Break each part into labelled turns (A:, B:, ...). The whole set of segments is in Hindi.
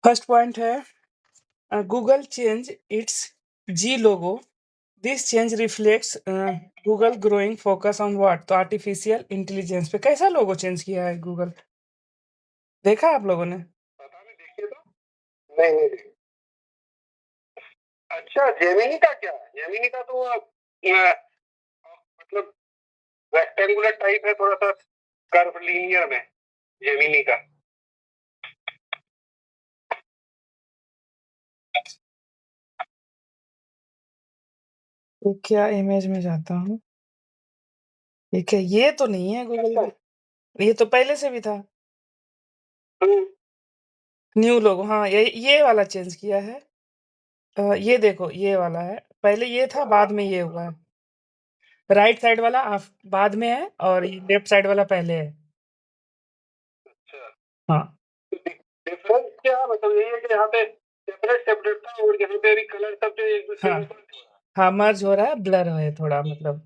A: फर्स्ट पॉइंट है Google change its G logo. This change reflects Google growing focus on what? तो आर्टिफिशियल इंटेलिजेंस पे कैसा लोगो चेंज किया है गूगल? देखा आप लोगों ने?
B: पता नहीं, देखिए तो नहीं नहीं देखिए। अच्छा, जेमिनी का क्या? जेमिनी का तो मतलब रेक्टेंगुलर टाइप है, थोड़ा सा कर्व लीनियर में जेमिनी का।
A: ये क्या इमेज में जाता हूँ, ये क्या? ये तो नहीं है गूगल का, ये तो पहले से भी था। न्यू लोगो, हाँ ये वाला चेंज किया है। ये देखो, ये वाला है, पहले ये था, बाद में ये हुआ है। राइट साइड वाला बाद में है और लेफ्ट साइड वाला पहले है।
B: अच्छा,
A: हाँ
B: डिफरेंस क्या मतलब यही है कि यहाँ पे सेपरेट सेपरेट था और यहाँ पे भी कलर सब जो एक दूसरे
A: हाँ
B: में merge हो रहा है।
A: हाँ, मर्ज हो रहा है, ब्लर है थोड़ा मतलब।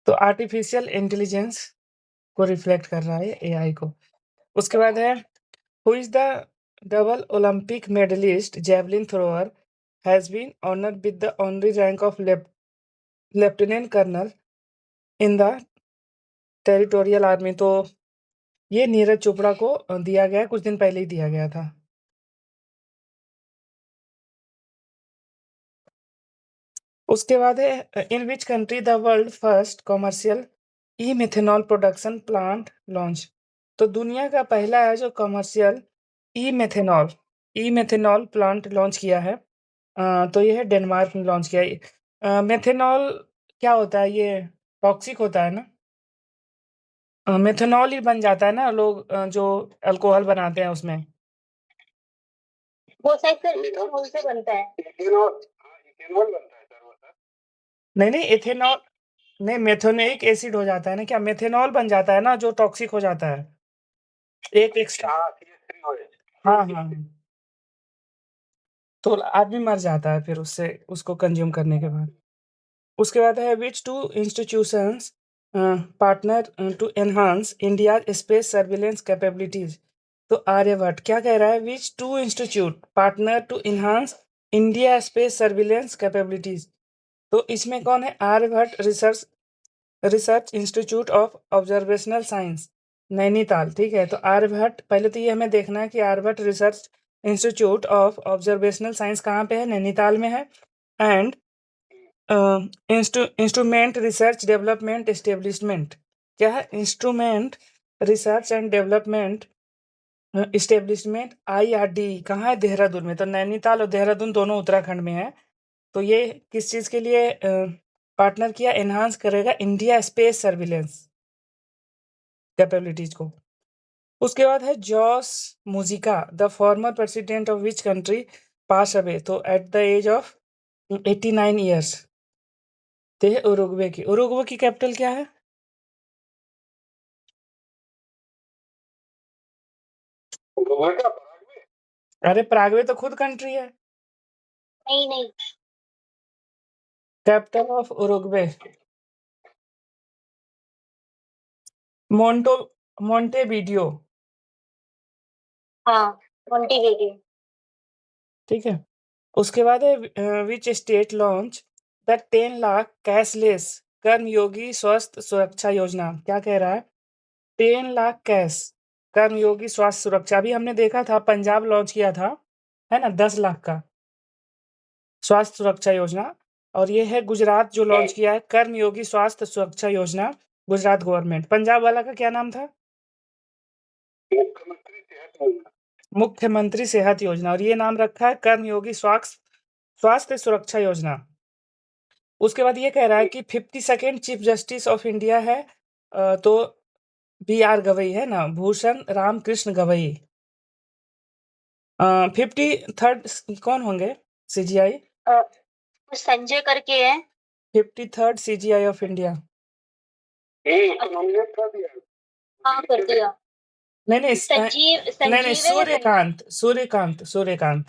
A: तो आर्टिफिशियल इंटेलिजेंस को रिफ्लेक्ट कर रहा है एआई को। उसके बाद है who is the double Olympic medalist javelin thrower has been honoured with the honorary rank of lieutenant colonel in the territorial army. तो ये नीरज चोपड़ा को दिया गया है, कुछ दिन पहले ही दिया गया था। उसके बाद है in which country the world first commercial E methanol production plant launch. तो दुनिया का पहला है जो commercial E methanol plant launch किया है। तो ये है डेनमार्क में लॉन्च किया है। मेथेनॉल क्या होता है? ये टॉक्सिक होता है ना? मेथेनॉल ही बन जाता है ना, लोग जो अल्कोहल बनाते हैं उसमें।
B: वो शायद सर इथेनॉल से बनता है। इथेनॉल, हाँ इथेनॉल बनता है सर वो सर।
A: नहीं इथेनॉल नहीं, मेथोनिक एसिड हो जाता है ना, क्या मेथेनॉल बन जाता है ना जो टॉक्सिक हो जाता है, एक एक्स्ट्रा।
B: हाँ CH3OH।
A: हाँ हाँ हाँ। तो आदमी मर जाता है फिर उससे, उसको कंज्यूम करने के बाद। उसके बाद है which two institutions partner to enhance India space surveillance capabilities. तो आर्यभट्ट क्या कह रहा है? Which two institute partner to enhance India space surveillance capabilities. तो इसमें कौन है? Aryabhatta research institute of observational science Nainital. ठीक है, तो आर्यभट्ट, पहले तो ये हमें देखना है कि Aryabhatta research institute of observational science कहाँ पे है? नैनीताल में है। And instrument research development establishment क्या है? Instrument research and development establishment IRD कहाँ है? देहरादून में। तो नैनीताल और देहरादून दोनों उत्तराखंड में है। तो ये किस चीज़ के लिए पार्टनर किया? एनहांस करेगा इंडिया स्पेस सर्विलेंस कैपेबिलिटीज को। उसके बाद है Jose Mujica the former president of which country pass away. तो at the age of 89 years. तो ये उरुग्वे की कैपिटल क्या है?
B: उरुग्वे का पराग्वे?
A: अरे प्रागवे तो खुद कंट्री है।
B: नहीं नहीं,
A: capital of Uruguay Monte Montevideo.
B: हाँ मोंटेवीडियो।
A: ठीक है। उसके बाद है which state launch the 10 lakh cashless Karmayogi Swasthya Suraksha योजना। क्या कह रहा है? 10 लाख कैश कर्मयोगी स्वास्थ्य सुरक्षा। अभी हमने देखा था पंजाब लॉन्च किया था, है ना, 10 लाख का स्वास्थ्य सुरक्षा योजना। और ये है गुजरात जो लॉन्च किया है कर्मयोगी स्वास्थ्य सुरक्षा योजना, गुजरात गवर्नमेंट। पंजाब वाला का क्या नाम था?
B: मुख्यमंत्री सेहत योजना।
A: मुख्यमंत्री सेहत योजना, और ये नाम रखा है कर्मयोगी स्वास्थ्य सुरक्षा योजना। उसके बाद ये कह रहा है कि 52nd chief justice of India है तो BR गवई है ना, भूषण राम कृष्ण गवई। 53rd कौन होंगे? CGI
B: संजय करके है।
A: 53rd CGI of India.
B: Nominate कर दिया। हाँ कर दिया।
A: नहीं नहीं
B: संजीव
A: नहीं नहीं,
B: संजीव है या
A: सूर्यकांत
B: सूर्यकांत,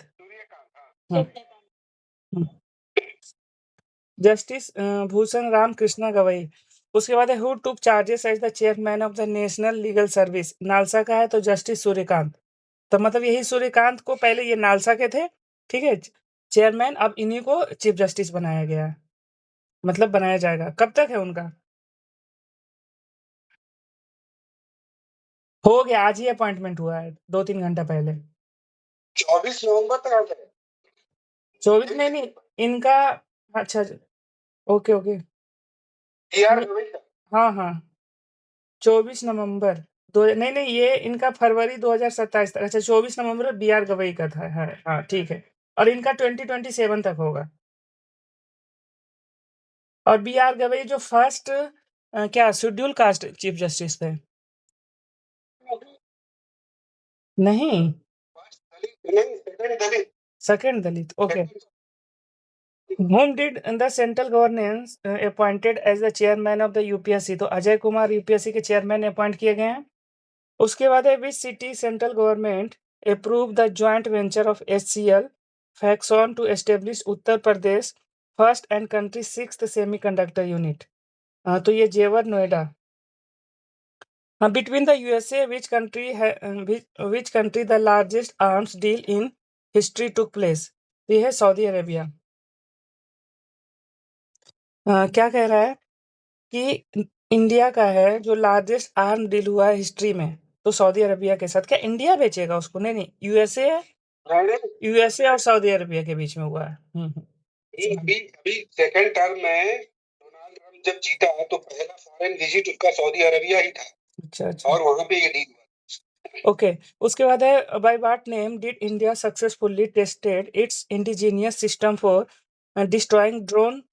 B: हाँ।
A: जस्टिस भूषण राम कृष्णा गवई। उसके बाद है who took charges as the chairman of the national legal service. NALSA का है तो जस्टिस सूर्यकांत। तो मतलब यही सूर्यकांत को पहले ये नालसा के थे, ठीक है, चेयरमैन, अब इन्हीं को चीफ जस्टिस बनाया गया है, मतलब बनाया जाएगा। कब तक है उनका? हो गया, आज ही अपॉइंटमेंट हुआ है 2-3 घंटा पहले।
B: 24 नवंबर तक आ जाए।
A: 24 नहीं, इनका, अच्छा, ओके, ओके।
B: PR गवई का।
A: हाँ, 24 नवंबर दो, नहीं, ये इनका फरवरी 2027 तक। अच्छा, 24 नवंबर BR गवई का था, है, हाँ, ठीक है। और इनका 2027 तक होगा। और BR गवई जो फर्स्ट क्या शेड्यूल कास्ट चीफ जस्टिस थे? नहीं,
B: नहीं, second Dalit.
A: Second Dalit, okay. Whom did the central governance appointed as the chairman of the UPSC? तो अजय कुमार UPSC के चेयरमैन अपॉइंट किए गए हैं। उसके बाद है which city central government approve the joint venture of HCL Foxconn to establish Uttar Pradesh first and country sixth semiconductor unit. तो ये जेवर Noida. Between the USA which country the largest arms deal in history took place? ये है सऊदी अरेबिया। क्या कह रहा है कि इंडिया का है जो लार्जेस्ट आर्म डील हुआ है हिस्ट्री में, तो सऊदी अरेबिया के साथ। क्या इंडिया बेचेगा उसको? नहीं, यूएसए है, यूएसए और सऊदी अरेबिया के बीच में हुआ है।
B: अभी अभी सेकंड टर्म में डोनाल्ड ट्रम्प जब जीता तो पहला फॉरेन विजिट उसका सऊदी अरेबिया ही था।
A: अच्छा,
B: और वहां पे ये डील हुआ।
A: ओके। उसके बाद है by what name did India successfully tested it's indigenous system for destroying drone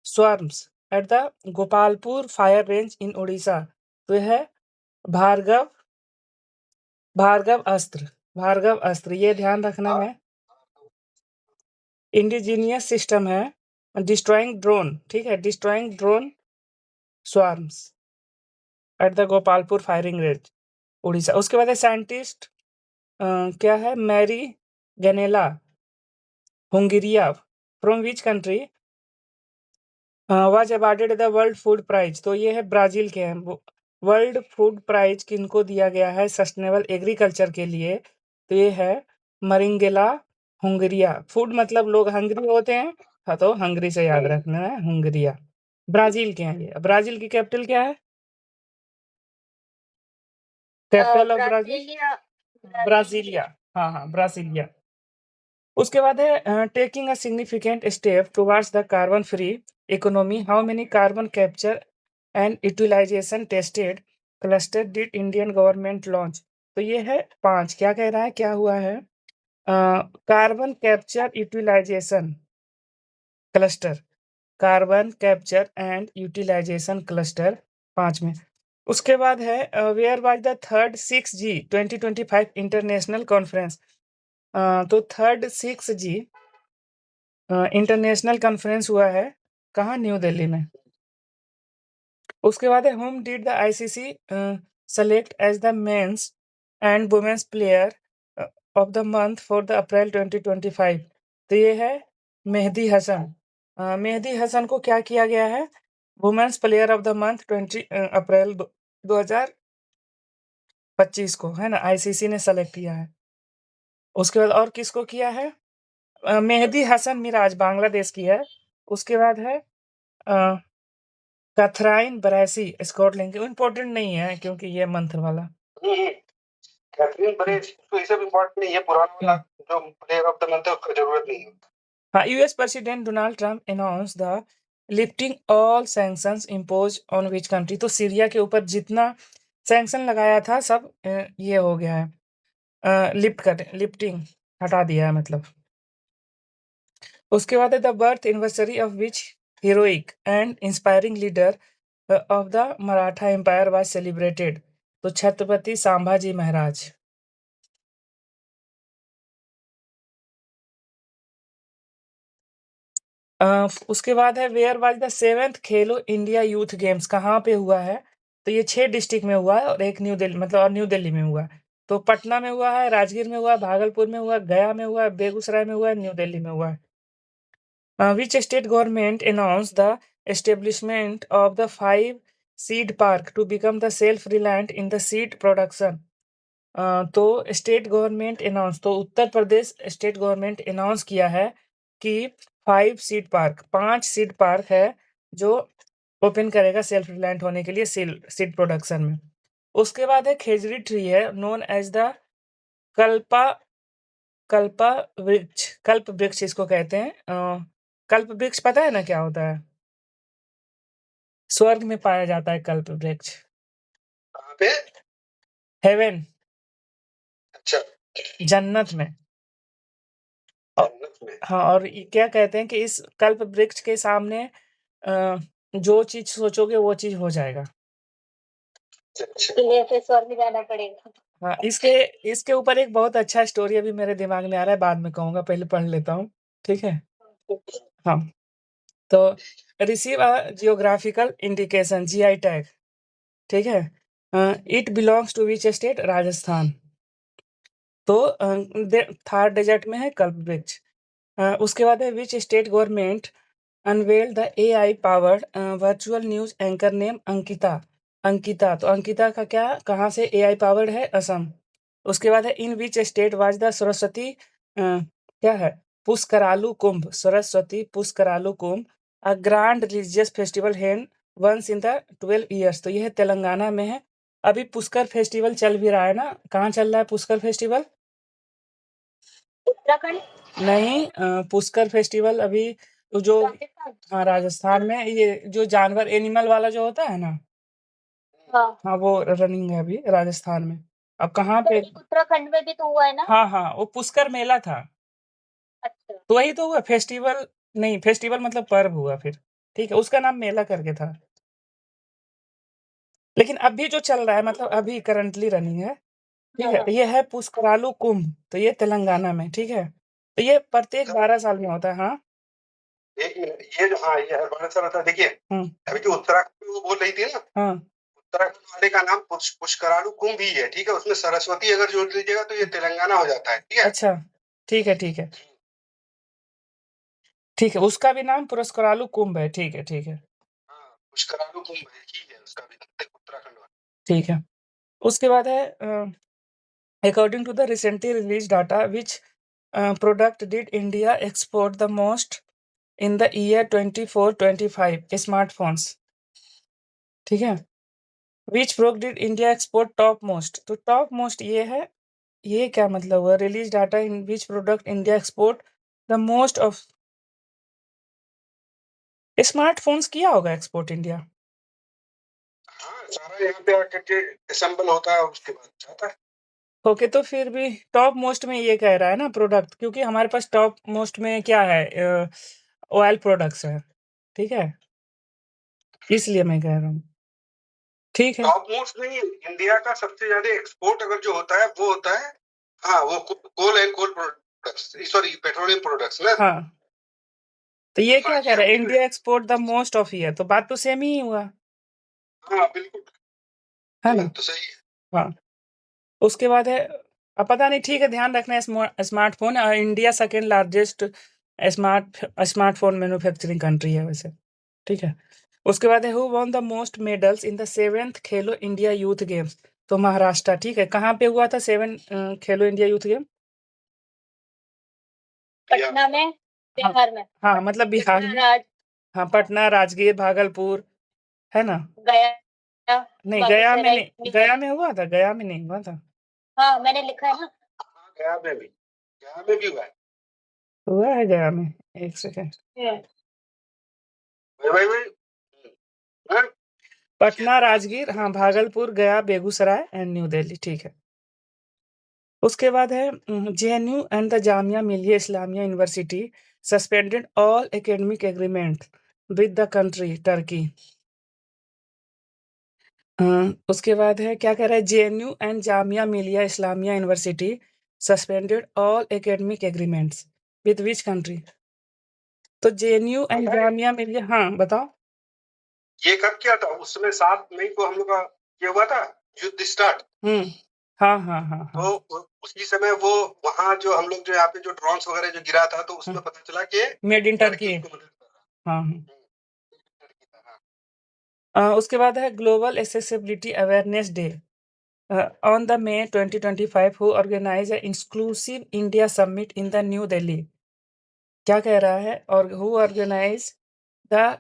A: swarms at the Gopalpur fire range इन उड़ीसा? तो यह है भार्गव भार्गव अस्त्र, ये ध्यान रखना है। इंडिजीनियस सिस्टम है डिस्ट्रॉइंग ड्रोन, ठीक है, destroying drone swarms at the Gopalpur firing range Odisha. उसके बाद है साइंटिस्ट क्या है, Mariangela Hungria from which country was awarded the world food prize? तो ये है ब्राजील के हैं। वर्ल्ड फूड प्राइज किनको दिया गया है सस्टेनेबल एग्रीकल्चर के लिए? तो ये है मरिंगेला हुंगरिया। फूड मतलब लोग हंग्री होते हैं, हाँ, तो हंगरी से याद रखना है, हुंगरिया। ब्राजील के हैं ये। ब्राजील की कैपिटल क्या है? Capital of Brazil Brasilia. हाँ, ब्राजीलिया। उसके बाद है taking a significant step towards the carbon free economy, how many carbon capture and utilization tested cluster did Indian government launch? तो ये है 5। क्या कह रहा है, क्या हुआ है? Carbon capture utilization cluster, carbon capture and utilization cluster 5 में। उसके बाद है where was the third 6G 2025 international conference? तो थर्ड 6G इंटरनेशनल कॉन्फ्रेंस हुआ है कहाँ? न्यू दिल्ली में। उसके बाद है whom did the ICC select as the men's and women's player of the month for the April 2025? तो ये है मेहदी हसन। मेहदी हसन को क्या किया गया है? Women's player of the month 20 April 2025 को, है ना, आईसीसी ने सेलेक्ट किया है। उसके बाद और किसको किया है? मेहदी हसन मिराज बांग्लादेश की है। उसके बाद है कैथराइन ब्रैसी स्कॉटलैंड की। इम्पोर्टेंट नहीं है क्योंकि ये मंथ वाला।
B: कैथरीन बरेज तो ये सब इम्पोर्टेंट नहीं है, पुराना वाला जो प्लेयर ऑफ द मंथ है उसका जरूरत नहीं है।
A: हाँ, US president Donald Trump announce the lifting all sanctions impose on which country? तो सीरिया के ऊपर जितना सैंक्शन लगाया था सब ये हो गया है, लिफ्टिंग हटा दिया है मतलब। उसके बाद है the birth anniversary of which heroic and inspiring leader of the Maratha empire was celebrated? तो छत्रपति संभाजी महाराज। उसके बाद है where was the 7th Khelo India youth games? कहाँ पे हुआ है? तो ये 6 डिस्ट्रिक्ट में हुआ है और एक न्यू दिल्ली, मतलब और न्यू दिल्ली में हुआ है। तो पटना में हुआ है, राजगीर में हुआ है, भागलपुर में हुआ है, गया में हुआ है, बेगूसराय में हुआ है, न्यू दिल्ली में हुआ है। Which state government announced the establishment of the 5 seed park to become the self reliant in the seed production. तो स्टेट गवर्नमेंट अनाउंस, तो Uttar Pradesh state government announce किया है कि 5 सीड पार्क है जो ओपन करेगा सेल्फ रिलायंट होने के लिए सीड प्रोडक्शन में। उसके बाद है खेजड़ी ट्री है known as the kalpa kalpa vriksha, kalpa वृक्ष इसको कहते हैं। कल्प वृक्ष पता है ना क्या होता है? स्वर्ग में पाया जाता है कल्प वृक्ष,
B: कहाँ पे?
A: हेवन,
B: अच्छा,
A: जन्नत में।
B: जन्नत में।
A: हाँ, और ये क्या कहते हैं कि इस कल्प वृक्ष के सामने जो चीज सोचोगे वो चीज हो जाएगा।
B: अच्छा।
A: तो लिए फिर स्वर्ग में जाना पड़ेगा। हाँ, इसके ऊपर एक बहुत अच्छा स्टोरी अभी मेरे दिमाग में आ रहा है, बाद में कहूंगा, पहले पढ़ लेता हूँ, ठीक है? हाँ, तो receive a geographical indication, GI tag, ठीक है? It belongs to which state? Rajasthan. तो थार डेजर्ट में है कल्प वृक्ष। उसके बाद है which state government unwell the AI powered virtual news anchor name Ankita. Ankita, तो अंकिता का क्या, कहाँ से एआई पावर्ड है? असम। उसके बाद है in which state was the Saraswati क्या है? Pushkaralu Kumbh, Saraswati Pushkaralu Kumbh a grand religious festival hand once in the 12 years. तो यह तेलंगाना में है। अभी पुष्कर फेस्टिवल चल भी रहा है ना, कहाँ चल रहा है पुष्कर फेस्टिवल? उत्तराखंड? नहीं, पुष्कर फेस्टिवल अभी जो
B: राजस्थान।
A: हाँ, राजस्थान में, ये जो जानवर एनिमल वाला जो होता है ना, हाँ, वो रनिंग है अभी राजस्थान में। अब कहाँ
B: तो
A: पे?
B: एक उत्तराखंड में भी तो हुआ है ना?
A: हाँ, हाँ, वो पुष्कर मेला था।
B: अच्छा।
A: तो वही तो हुआ फेस्टिवल, नहीं फेस्टिवल मतलब पर्व हुआ फिर, ठीक है, उसका नाम मेला करके था। लेकिन अभी जो चल रहा है, मतलब अभी करंटली रनिंग है, ठीक है, ये है पुष्करालु कुंभ, तो ये तेलंगाना में, ठीक है? तो ये प्रत्येक 12 साल में होता है। हाँ,
B: एक मिनट, ये जो, हाँ, ये हर बार ऐसा रहता है। देखिए,
A: हम्म,
B: अभी जो उत्तराखंड में वो बोल रही थी ना,
A: हाँ,
B: उत्तराखंड वाले का नाम पुष्करालु कुंभ ही है, ठीक है? उसमें सरस्वती अगर जोड़ दीजिएगा तो ये तेलंगाना हो जाता है, ठीक है?
A: अच्छा, ठीक है, ठीक है, ठीक है, उसका भी नाम पुष्करालु कुंभ है, ठीक है, ठीक है,
B: हाँ, पुष्करालु कुंभ ही है उसका भी नाम, उत्तराखंड वाला।
A: ठीक है। उसके बाद है according to the recently release data which product did India export the most in the year 24-25 smartphones, ठीक है? Which product did India export top most, तो टॉप मोस्ट ये है, ये क्या मतलब हुआ? Release data in which product India export the most of smartphones किया होगा एक्सपोर्ट इंडिया।
B: हाँ, सारा यहाँ पे आके के असेंबल होता है और उसके बाद जाता है।
A: ओके, तो फिर भी टॉप मोस्ट में ये कह रहा है ना प्रोडक्ट, क्योंकि हमारे पास टॉप मोस्ट में क्या है? ऑयल प्रोडक्ट्स है, ठीक है, इसलिए मैं कह रहा हूँ, ठीक है।
B: टॉप मोस्ट नहीं, इंडिया का सबसे ज्यादा एक्सपोर्ट अगर जो होता है वो होता है, हाँ, वो coal and coal products, sorry, petroleum products ना।
A: हाँ, तो ये
B: हाँ,
A: क्या कह
B: ये
A: रहा
B: हम
A: है?
B: भी।
A: India export the most of year, तो बात तो सेम ही हुआ,
B: हाँ, बिल्कुल,
A: है
B: ये
A: ना?
B: बात तो सही है।
A: हाँ, उसके बाद है, अब पता नहीं, ठीक है, ध्यान रखना है, smartphone India second largest smartphone manufacturing country है वैसे, ठीक है। उसके बाद है who won the most medals in the 7th Khelo India youth games, तो महाराष्ट्र, ठीक है। कहाँ पे हुआ था 7 खेलो इंडिया यूथ गेम?
B: पटना
A: में, बिहार में, हाँ, मतलब बिहार में, हाँ, पटना, राजगीर, भागलपुर, है ना? गया, नहीं, गया में नहीं, गया में हुआ था, गया में नहीं हुआ था। हाँ, मैंने लिखा है ना।
B: हाँ, गया में भी हुआ है।
A: हुआ है गया में, एक सेकेंड।
B: भाई भाई भाई। हाँ,
A: पटना, राजगीर, हाँ, भागलपुर, गया, बेगूसराय एंड न्यू दिल्ली, ठीक है। उसके बाद है JNU and the Jamia Millia Islamia university suspended all academic agreement with the country Turkey. उसके बाद है क्या कह रहा है? JNU and Jamia Millia Islamia university suspended all academic agreements with which country? तो जेएनयू एंड जामिया मिलिया, हाँ, बताओ।
B: ये कब किया था? उस समय 7 मई को हम लोग का ये हुआ था, युद्ध स्टार्ट।
A: हाँ, हाँ, हाँ, हाँ,
B: तो उसी समय वो, वहाँ जो हम लोग जो यहाँ पे जो ड्रोन्स वगैरह जो गिरा था, तो उसमें पता चला कि
A: मेड इन टर्की,
B: टर्की उसको मदद कर रहा है।
A: हाँ, हाँ।
B: टर्की था, हाँ।
A: उसके बाद है global accessibility awareness day on the May 2025 who organize a inclusive India summit in the new Delhi. क्या कह रहा है? और who organize the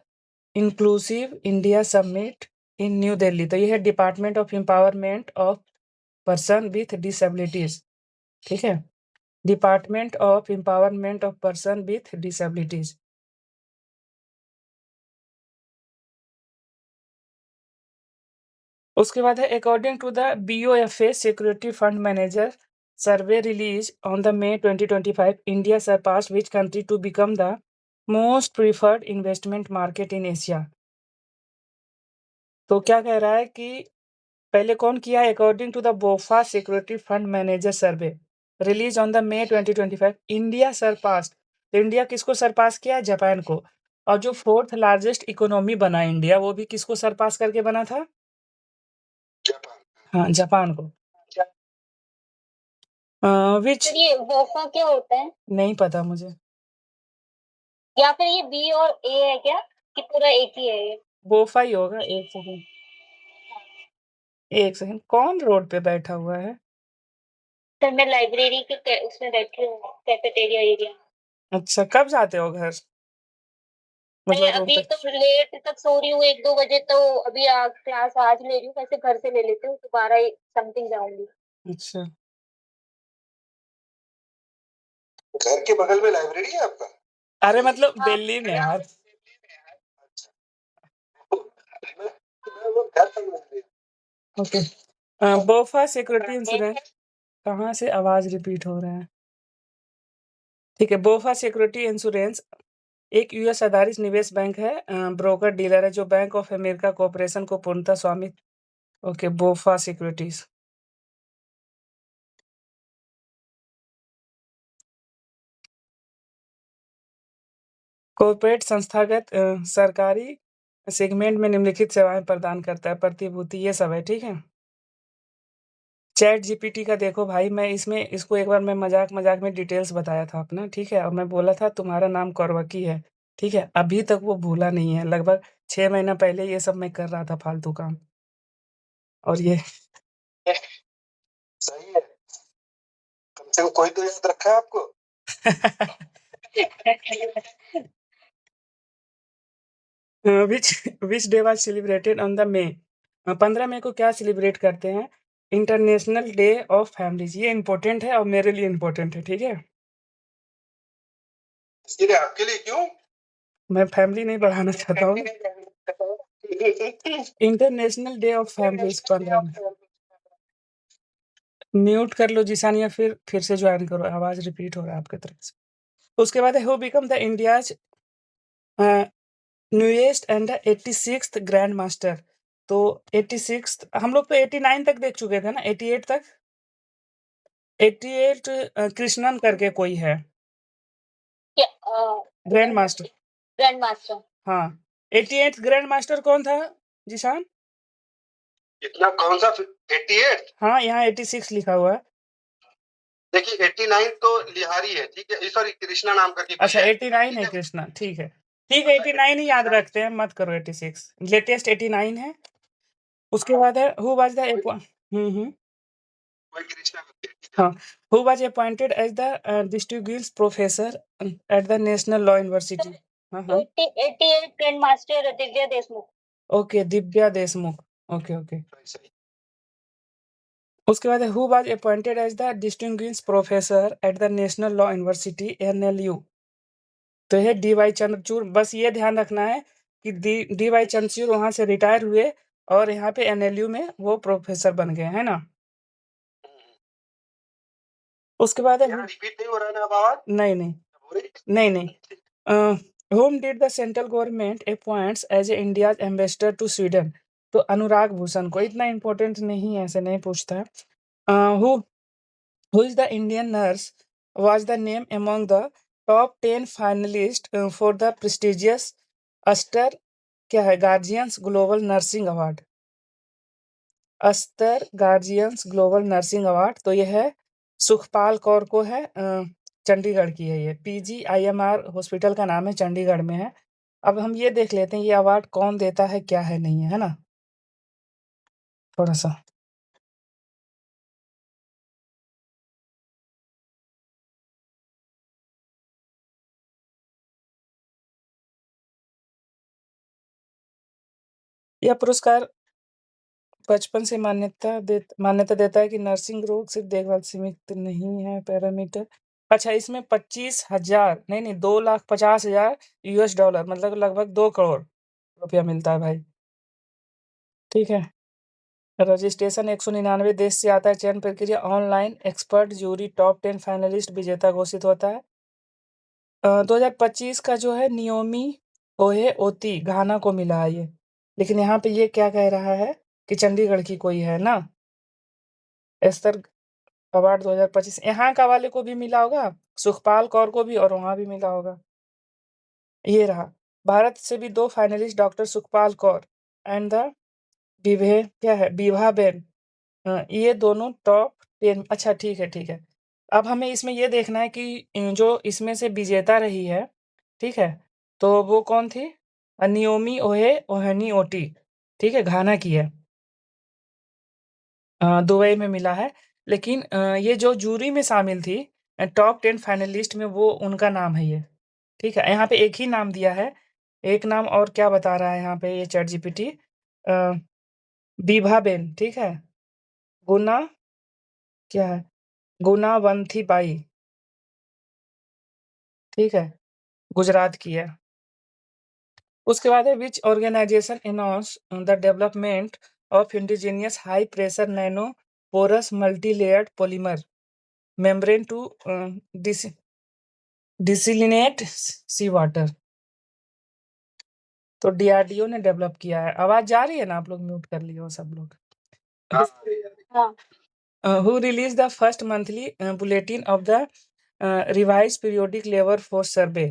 A: inclusive India summit in new Delhi. तो ये है department of empowerment of person with disabilities. ठीक है, department of empowerment of person with disabilities. उसके बाद है according to the BOFA security fund manager survey release on the May 2025 India surpass which country to become the most preferred investment market in Asia. तो क्या कह रहा है कि पहले कौन किया है? According to the BofA security fund manager survey release on the May 2025 India surpass. तो इंडिया किसको सरपास किया है? जापान को। और जो फोर्थ लार्जेस्ट इकोनॉमी बना इंडिया, वो भी किसको सरपास करके बना था?
B: जापान।
A: हाँ, जापान को। विच
C: फिर ये बोफा क्या होता है?
A: नहीं पता मुझे।
C: या फिर ये बी और ए है क्या, कि पूरा एक ही है ये?
A: बोफा ही होगा। एक सेकंड, एक सेकंड। कौन रोड पे बैठा हुआ है?
C: सर मैं लाइब्रेरी के उसमें बैठी हूँ, कैफेटेरिया एरिया।
A: अच्छा, कब जाते हो घर?
C: मैं
A: मतलब
C: अभी
A: रूम पे?
C: तो लेट तक सो रही हूँ, 1-2 बजे, तो अभी क्लास आज ले रही हूँ, वैसे घर से ले लेती हूँ तो 12 समथिंग जाऊंगी।
A: अच्छा,
B: घर के बगल में लाइब्रेरी है आपका?
A: अरे मतलब
C: हाँ।
A: दिल्ली में यार।
B: अच्छा। मैं वो घर पर बोल रही हूँ।
A: ओके। बोफा security insurance. कहाँ से आवाज रिपीट हो रहा है? ठीक है, बोफा सिक्योरिटी इंश्योरेंस एक यूएस आधारित निवेश बैंक है, ब्रोकर डीलर है जो बैंक ऑफ अमेरिका कॉर्पोरेशन को पूर्णतः स्वामित्व। Okay, बोफा securities. कॉर्पोरेट संस्थागत सरकारी सेगमेंट में निम्नलिखित सेवाएं प्रदान करता है, प्रतिभूति, ये सब है। ठीक है, चैट जीपीटी का देखो भाई, मैं इसमें इसको एक बार मैं मजाक मजाक में डिटेल्स बताया था अपना। ठीक है, और मैं बोला था तुम्हारा नाम कौरवकी है। ठीक है, अभी तक वो भूला नहीं है। लगभग 6 महीना पहले ये सब मैं कर रहा था फालतू काम, और ये
B: सही है, कम से कम कोई तो याद रखा है आपको।
A: Which which day was celebrated on the May. 15 मई को क्या सेलिब्रेट करते हैं? International day of families. ये इंपॉर्टेंट है और मेरे लिए इंपॉर्टेंट है। ठीक है,
B: इसलिए आपके लिए क्यों?
A: मैं फैमिली नहीं बढ़ाना चाहता हूँ। इंटरनेशनल डे ऑफ फैमिलीज 15 में। म्यूट कर लो जिशान, या फिर से ज्वाइन करो, आवाज रिपीट हो रहा है आपकी तरफ से। उसके बाद है who become the India's newest and 86th grand master. तो 86th, हम लोग तो 89 तक देख चुके थे ना, 88 तक। 88 कृष्णन करके कोई है ग्रैंड मास्टर।
C: Grand master.
A: हाँ, 88th ग्रैंड मास्टर कौन था जिशान?
B: इतना कौन सा 88?
A: हाँ, यहाँ 86 लिखा हुआ है।
B: देखिए 89 तो लिहारी है, ठीक है, सॉरी कृष्णा नाम का कोई
A: अच्छा,
B: है।
A: 89 है कृष्णा। ठीक है, ठीक है, 89 ही याद रखते हैं, मत करो 86। लेटेस्ट 89 है। उसके बाद है हु वाज द
B: कोई कृष्णा करके, ठीक है।
A: हाँ, who was appointed as the distinguished professor at the National Law University? हाँ,
C: 88 grand master Divya Deshmukh.
A: Okay, Divya Deshmukh. Okay, okay.
B: सही।
A: उसके बाद who was appointed as the distinguished professor at the national law university NLU। तो ये DY चंद्रचूड़। बस ये ध्यान रखना है कि DY चंद्रचूड़ वहां से रिटायर हुए और यहाँ पे NLU में वो प्रोफेसर बन गए, है ना। उसके बाद है
B: यहाँ रिपीट नहीं हो रहा ना अब आवाज?
A: नहीं नहीं
B: हो रही?
A: नहीं नहीं whom did the central government appoints as India's ambassador to Sweden? तो अनुराग भूषण को। इतना इम्पोर्टेंट नहीं है, ऐसे नहीं पूछता है। who who is the Indian nurse was the name among the top 10 finalists for the prestigious Aster क्या है गार्जियंस ग्लोबल नर्सिंग अवार्ड। अस्तर गार्जियंस ग्लोबल नर्सिंग अवार्ड। तो ये है सुखपाल कौर को है, चंडीगढ़ की है ये। PGIMR हॉस्पिटल का नाम है, चंडीगढ़ में है। अब हम ये देख लेते हैं ये अवार्ड कौन देता है, क्या है, नहीं है ना? थोड़ा-सा। यह पुरस्कार बचपन से मान्यता देता है कि नर्सिंग रोग सिर्फ देखभाल सीमित नहीं है, पैरामीटर। अच्छा, इसमें 25,000 नहीं, $2,50,000 $, मतलब लगभग 2 करोड़ रुपया मिलता है भाई। ठीक है। रजिस्ट्रेशन 199 देश से आता है। चयन प्रक्रिया online, expert jury, top 10 finalist विजेता घोषित होता है। 2025 का जो है नियोमी ओहे ओती घाना को मिला है ये। लेकिन यहाँ पे ये क्या कह रहा है कि चंडीगढ़ की कोई है ना, एस्तर अवार्ड 2025 यहाँ का वाले को भी मिला होगा, सुखपाल कौर को भी, और वहाँ भी मिला होगा। ये रहा। भारत से भी 2 finalist, doctor Sukhpal Kaur and the Vibhaben. ये दोनों टॉप 10। अच्छा, ठीक है। अब हमें इसमें ये देखना है कि जो इसमें से विजेता रही है, ठीक है, तो वो कौन थी? नियोमी ओहेनी ओटी, ठीक है, घाना की है। दुबई में मिला है। लेकिन ये जो जूरी में शामिल थी, टॉप 10 फाइनलिस्ट में, वो उनका नाम है ये। ठीक है, यहाँ पे एक ही नाम दिया है। एक नाम और क्या बता रहा है यहाँ पे ये चैट जीपीटी? बीभाबेन, ठीक है? गुना क्या है? गुनावंथी बाई, ठीक है? गुजरात की है। उसके बाद है which organisation announce the development of indigenous high pressure nano porous multilayered polymer membrane to desalinate sea water. तो डीआरडीओ ने डेवलप किया है। आवाज जा रही है ना? आप लोग म्यूट कर लिए हो सब लोग।
C: हाँ।
A: Who release the first monthly bulletin of the revise periodic labour force survey,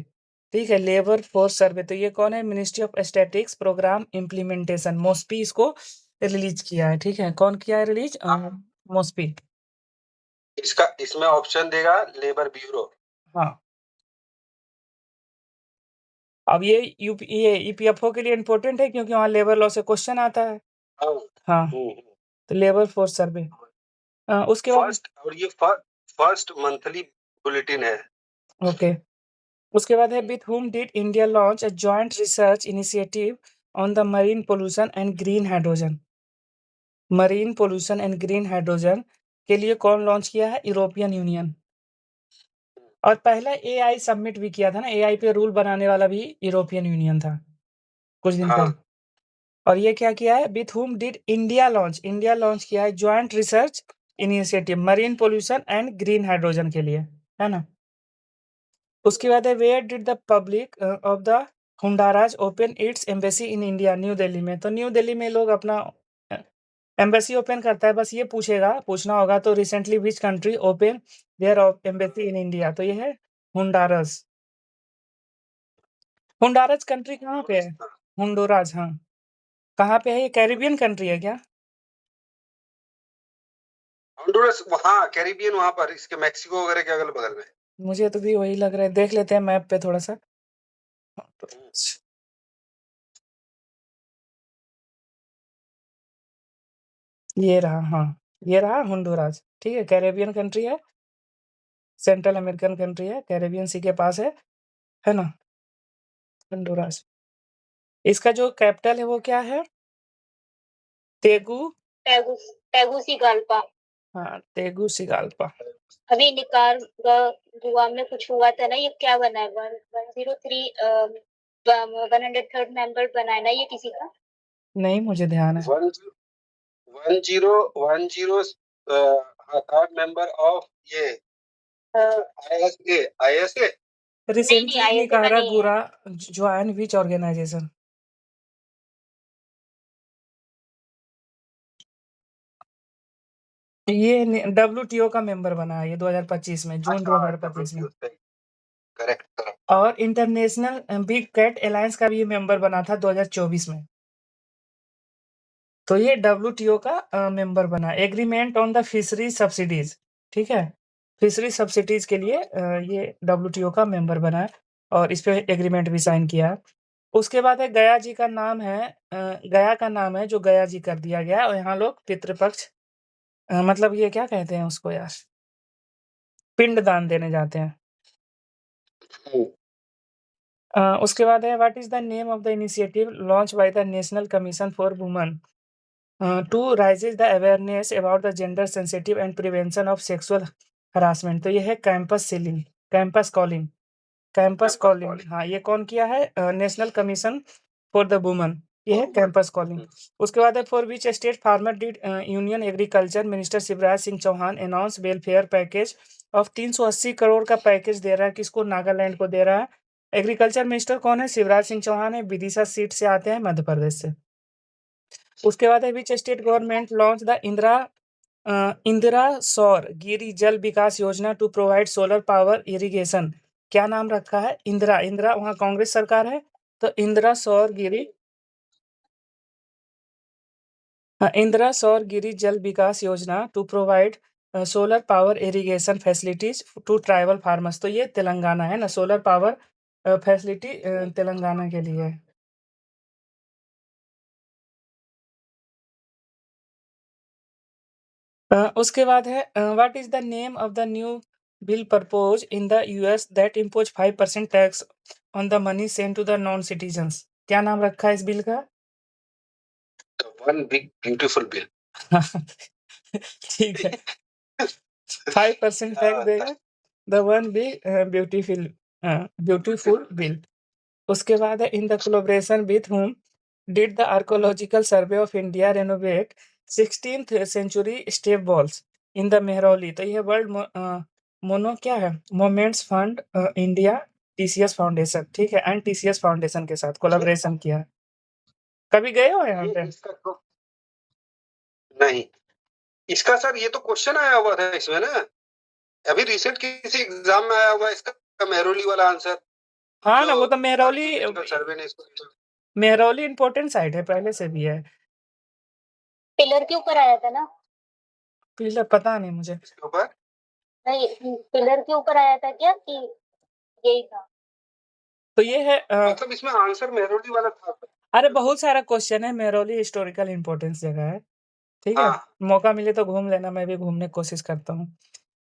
A: ठीक है, लेबर फोर्स सर्वे। तो ये कौन है? Ministry of statics programme implementation, MoSPI इसको रिलीज किया है। ठीक है, कौन किया है रिलीज? मोस्पी।
B: इसमें ऑप्शन देगा लेबर ब्यूरो।
A: हाँ, अब ये ईपीएफओ के लिए इम्पोर्टेंट है क्योंकि वहाँ लेबर लॉ से क्वेश्चन आता है। हाँ, तो लेबर फोर्स सर्वे। उसके बाद
B: और ये फर्स्ट मंथली बुलेटिन है।
A: ओके, उसके बाद है with whom did India launch a joint research initiative on the marine pollution and green hydrogen. Marine pollution and green hydrogen के लिए कौन लॉन्च किया है? European union. और पहला एआई सबमिट भी किया था ना, एआई पे रूल बनाने वाला भी यूरोपियन यूनियन था कुछ दिन पहले। और ये क्या किया है? With whom did India launch किया है joint research initiative marine pollution and green hydrogen के लिए, है ना? उसके बाद है where did the public of the Honduras open its embassy in India, new Delhi में। तो न्यू दिल्ली में लोग अपना एम्बेसी ओपन करता है, बस ये पूछना होगा तो recently which country open there embassy in India? तो ये है हुंडारस। हुंडारस कंट्री कहाँ पे है? हुंडोराज, हाँ, कहाँ पे है? ये कैरिबियन कंट्री है क्या?
B: होंडुरस, हाँ, कैरिबियन, वहां पर इसके मैक्सिको वगैरह के अगल बगल में।
A: मुझे तो भी वही लग रहा है, देख लेते हैं मैप पे थोड़ा सा। ये रहा, हाँ, ये रहा होंडुरास, ठीक है, कैरेबियन कंट्री है, सेंट्रल अमेरिकन कंट्री है, कैरेबियन सी के पास है ना, होंडुरास। इसका जो कैपिटल है वो क्या है?
C: तेगुसिगाल्पा।
A: हाँ, तेगुसिगाल्पा।
C: अभी निकारागुआ में कुछ हुआ था ना, ये क्या बना है? 103 103rd मेंबर बना है ना ये किसी का?
A: नहीं, मुझे ध्यान है।
B: 1010 थर्ड मेंबर ऑफ ये ISA।
A: Recently
C: ISA
A: Nicaragua join which organisation? ये WTO का मेंबर बना है ये 2025 में, जून 2025 में।
B: करेक्ट।
A: और इंटरनेशनल बिग कैट अलायंस का भी ये मेंबर बना था 2024 में। तो ये WTO का मेंबर बना। Agreement on the fishery subsidies, ठीक है, फिशरी सब्सिडीज के लिए ये WTO का मेंबर बना है और इस पे एग्रीमेंट भी साइन किया है। उसके बाद है गया जी का नाम है गया का नाम है जो गया जी कर दिया गया और यहाँ लोग पितृपक्ष मतलब ये क्या कहते हैं उसको यार? पिंडदान देने जाते हैं। उसके बाद है what is the name of the initiative launch by the national commission for woman to raises the awareness about the gender sensitive and prevention of sexual harassment. तो ये है campus calling. Campus
B: campus
A: calling
B: calling.
A: हाँ, ये कौन किया है? National commission for the woman, ये है कैंपस कॉलिंग। उसके बाद है for which state farmer did union agriculture minister Shivraj Singh Chouhan announce welfare package of 380 crore का पैकेज दे रहा है, किसको? नागालैंड को दे रहा है। एग्रीकल्चर मिनिस्टर कौन है? शिवराज सिंह चौहान है, विदिशा सीट से आते हैं, मध्य प्रदेश से। उसके बाद है which state government launch the Indira Saura Giri Jal Vikas Yojana to provide solar power irrigation. क्या नाम रखा है? इंदिरा वहाँ कांग्रेस सरकार है, तो Indira Saura Giri Jal Vikas Yojana to provide solar power irrigation facilities to tribal farmers. तो ये तेलंगाना है ना, सोलर पावर फैसिलिटी तेलंगाना के लिए है। उसके बाद है what is the name of the new bill propose in the US that impose 5% tax on the money sent to the non citizens. क्या नाम रखा है इस बिल का?
B: One big beautiful bill.
A: ठीक है, 5% टैक्स देगा, the one big beautiful bill. उसके बाद है in the collaboration with whom did the archaeological survey of India renovate 16th century step walls in the Mehrauli. तो ये वर्ल्ड मोनो क्या है? Moments fund India TCS foundation, ठीक है, एंड टीसीएस फाउंडेशन के साथ कोलैबोरेशन किया है। कभी गए हो यहाँ पे?
B: इसका तो नहीं, इसका सर ये तो क्वेश्चन आया हुआ था इसमें ना, अभी रिसेंट किसी एग्जाम में आया हुआ है इसका मेहरौली वाला आंसर।
A: हाँ ना,
B: जो
A: वो तो मेहरौली
B: आर्कियोलॉजिकल सर्वे ने इसको
A: मेहरौली इम्पोर्टेंट साइट है, पहले से भी है।
C: पिलर के ऊपर आया था ना?
A: पिलर पता नहीं मुझे।
B: इसके ऊपर
C: नहीं, पिलर के ऊपर आया था क्या कि यही था?
A: तो ये है
B: मतलब इसमें आंसर मेहरौली वाला था।
A: अरे बहुत सारा क्वेश्चन है, मेहरौली हिस्टोरिकल इम्पोर्टेंस जगह है, ठीक है।
B: हाँ।
A: मौका मिले तो घूम लेना, मैं भी घूमने की कोशिश करता हूँ।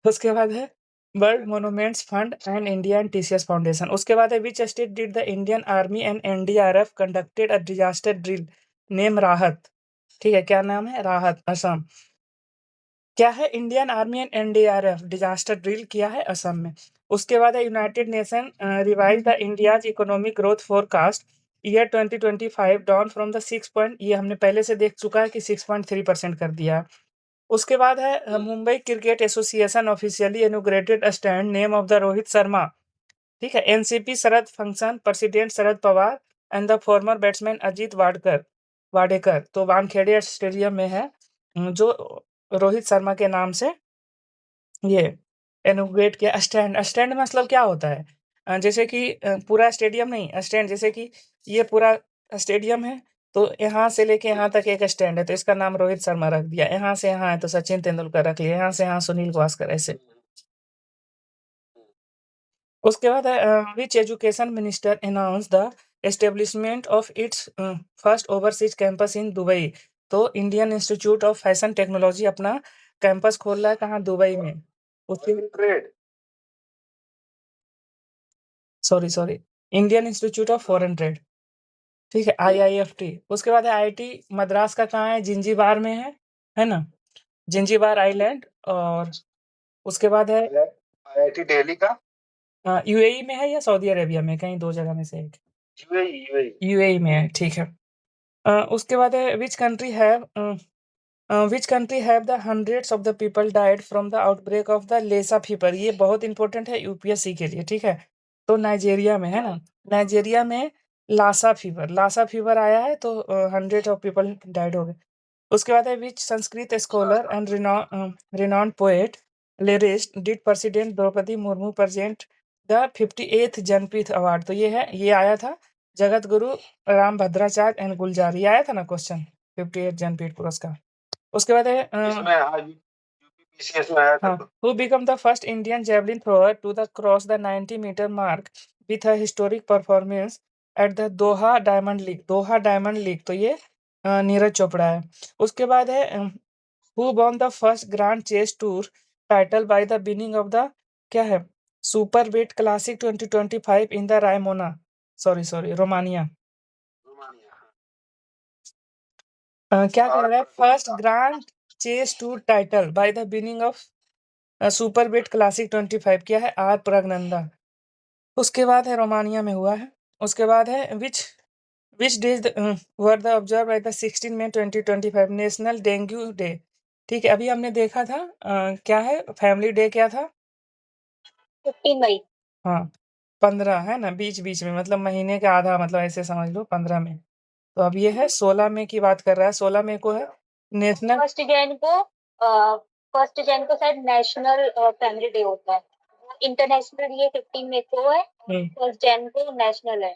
A: उसके बाद है world monuments fund and India and TCS foundation. उसके बाद है which state did the Indian army and NDRF conducted a disaster drill name राहत। ठीक है, क्या नाम है? राहत, असम। क्या है? Indian army and NDRF disaster drill किया है असम में। उसके बाद है United nation revise the India's economic growth forecast year 2025 down from the 6 point, ये हमने पहले से देख चुका है कि 6.3% कर दिया है। उसके बाद है Mumbai cricket association officially inaugurated stand name of the Rohit Sharma, ठीक है। NCP Sharad function president Sharad Pawar and the former batsman Ajit Wadekar. तो वानखेड़े स्टेडियम में है जो रोहित शर्मा के नाम से ये इनॉग्रेट किया। स्टैंड मतलब क्या होता है? जैसे कि पूरा स्टेडियम नहीं, स्टैंड जैसे कि ये पूरा स्टेडियम है, तो यहाँ से लेके यहाँ तक एक स्टैंड है, तो इसका नाम रोहित शर्मा रख दिया। यहाँ से यहाँ है तो सचिन तेंदुलकर रख लिया, यहाँ से यहाँ सुनील गावस्कर, ऐसे। उसके बाद है which education minister announce the establishment of its first overseas campus in Dubai. तो Indian institute of fashion technology अपना कैंपस खोल रहा है, कहाँ? दुबई में। उसके
B: trade
A: sorry Indian institute of foreign trade, ठीक है, IIFT। उसके बाद है IIT मद्रास का कहाँ है? जिंजीबार में है ना, जिंजीबार आइलैंड। और उसके बाद है
B: IIT दिल्ली का
A: यूएई में है या सऊदी अरेबिया में, कहीं दो जगह में से एक। यूएई में है, ठीक है। उसके बाद है which country have the hundreds of the people died from the outbreak of the Lassa fever. ये बहुत इंपॉर्टेंट है यूपीएससी के लिए, ठीक है। तो नाइजेरिया में है ना, नाइजेरिया में लासा फीवर आया है, तो 100 ऑफ पीपल डाइड हो गए। उसके बाद है which Sanskrit scholar and renowned poet lyricist did president Draupadi Murmu present the 58th Jnanpith award. तो ये आया था जगत गुरु राम भद्राचार्य एंड गुलजार, ये आया था ना क्वेश्चन, 58th जनपीठ पुरस्कार। उसके बाद है who become the first Indian javelin thrower to the cross the 90-meter mark with a historic performance at the Doha diamond league, तो ये नीरज चोपड़ा है। उसके बाद है who won the first grand chess tour title by the winning of the क्या है super bet classic 2025 in the रायमोना रोमानिया। क्या कह रहा है, first grand chess tour title by the winning of super bet classic 25 क्या है, आर प्रगनंदा। उसके बाद है रोमानिया में हुआ है। उसके बाद है which days were the observe by the 16 मई 2025 नेशनल डेंगू डे। ठीक है, अभी हमने देखा था क्या है फैमिली डे क्या था,
C: 15 मई।
A: हाँ 15 है ना, बीच बीच में मतलब महीने का आधा, मतलब ऐसे समझ लो 15 में। तो अब ये है 16 मई की बात कर रहा है, 16 मई को है नेशनल
C: फर्स्ट जैन को शायद नेशनल फैमिली डे होता है। इंटरनेशनल ये 15 मई को है, फर्स्ट जैन को नेशनल है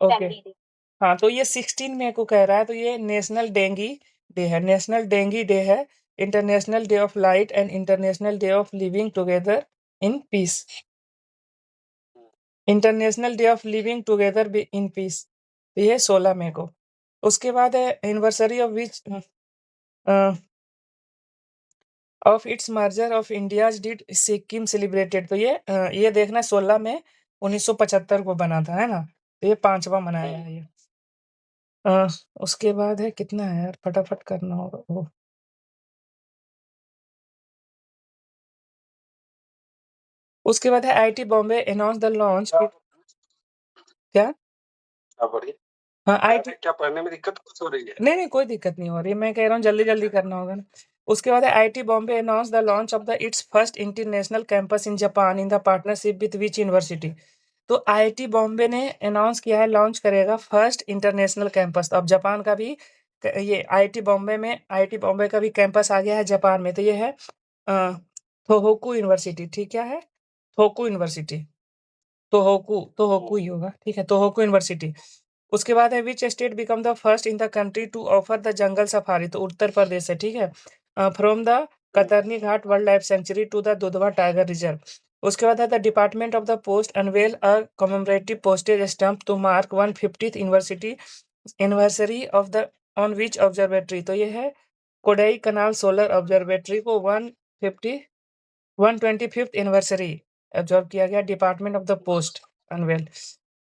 A: ओके।
C: Family day.
A: हाँ तो ये 16 मई को कह रहा है, तो ये नेशनल डेंगी डे है, नेशनल डेंगी डे है, international day of light and international day of living together in peace, international day of living together in peace, तो ये 16 मई को। उसके बाद है anniversary of which of its merger of India's did Sikkim celebrated, तो ये देखना 16 में 1975 को बना था, है ना, तो ये 5वां मनाया है ये। उसके बाद है कितना है यार, फटाफट करना होगा वो। उसके बाद है IT Bombay announce the launch, क्या हाँ आईटी,
B: क्या पढ़ने में दिक्कत कुछ हो रही है?
A: नहीं कोई दिक्कत नहीं हो रही, मैं कह रहा हूँ जल्दी करना होगा ना। उसके बाद है IT Bombay announce the launch of the it's first international campus in Japan in the partnership with which university, तो आईटी बॉम्बे ने अनाउंस किया है लॉन्च करेगा फर्स्ट इंटरनेशनल कैंपस। तो अब जापान का भी ये आईटी बॉम्बे का भी कैंपस आ गया है जापान में, तो ये है थोहोकू यूनिवर्सिटी, ठीक क्या है, थोकू यूनिवर्सिटी, तोहोकू ही होगा, ठीक है, तोहोकू यूनिवर्सिटी। उसके बाद है which state become the first in the country to offer the jungle safari, तो उत्तर प्रदेश है, ठीक है, from the Katarniaghat wildlife sanctuary to the Dudhwa tiger reserve. उसके बाद है the department of the post unveil a commemorative postage stamp to mark 150th university anniversary of the on which observatory, तो ये है कोडई कनाल सोलर ऑब्जर्वेटरी को 125th एनिवर्सरी ऑब्जर्व किया गया, department of the post unveil.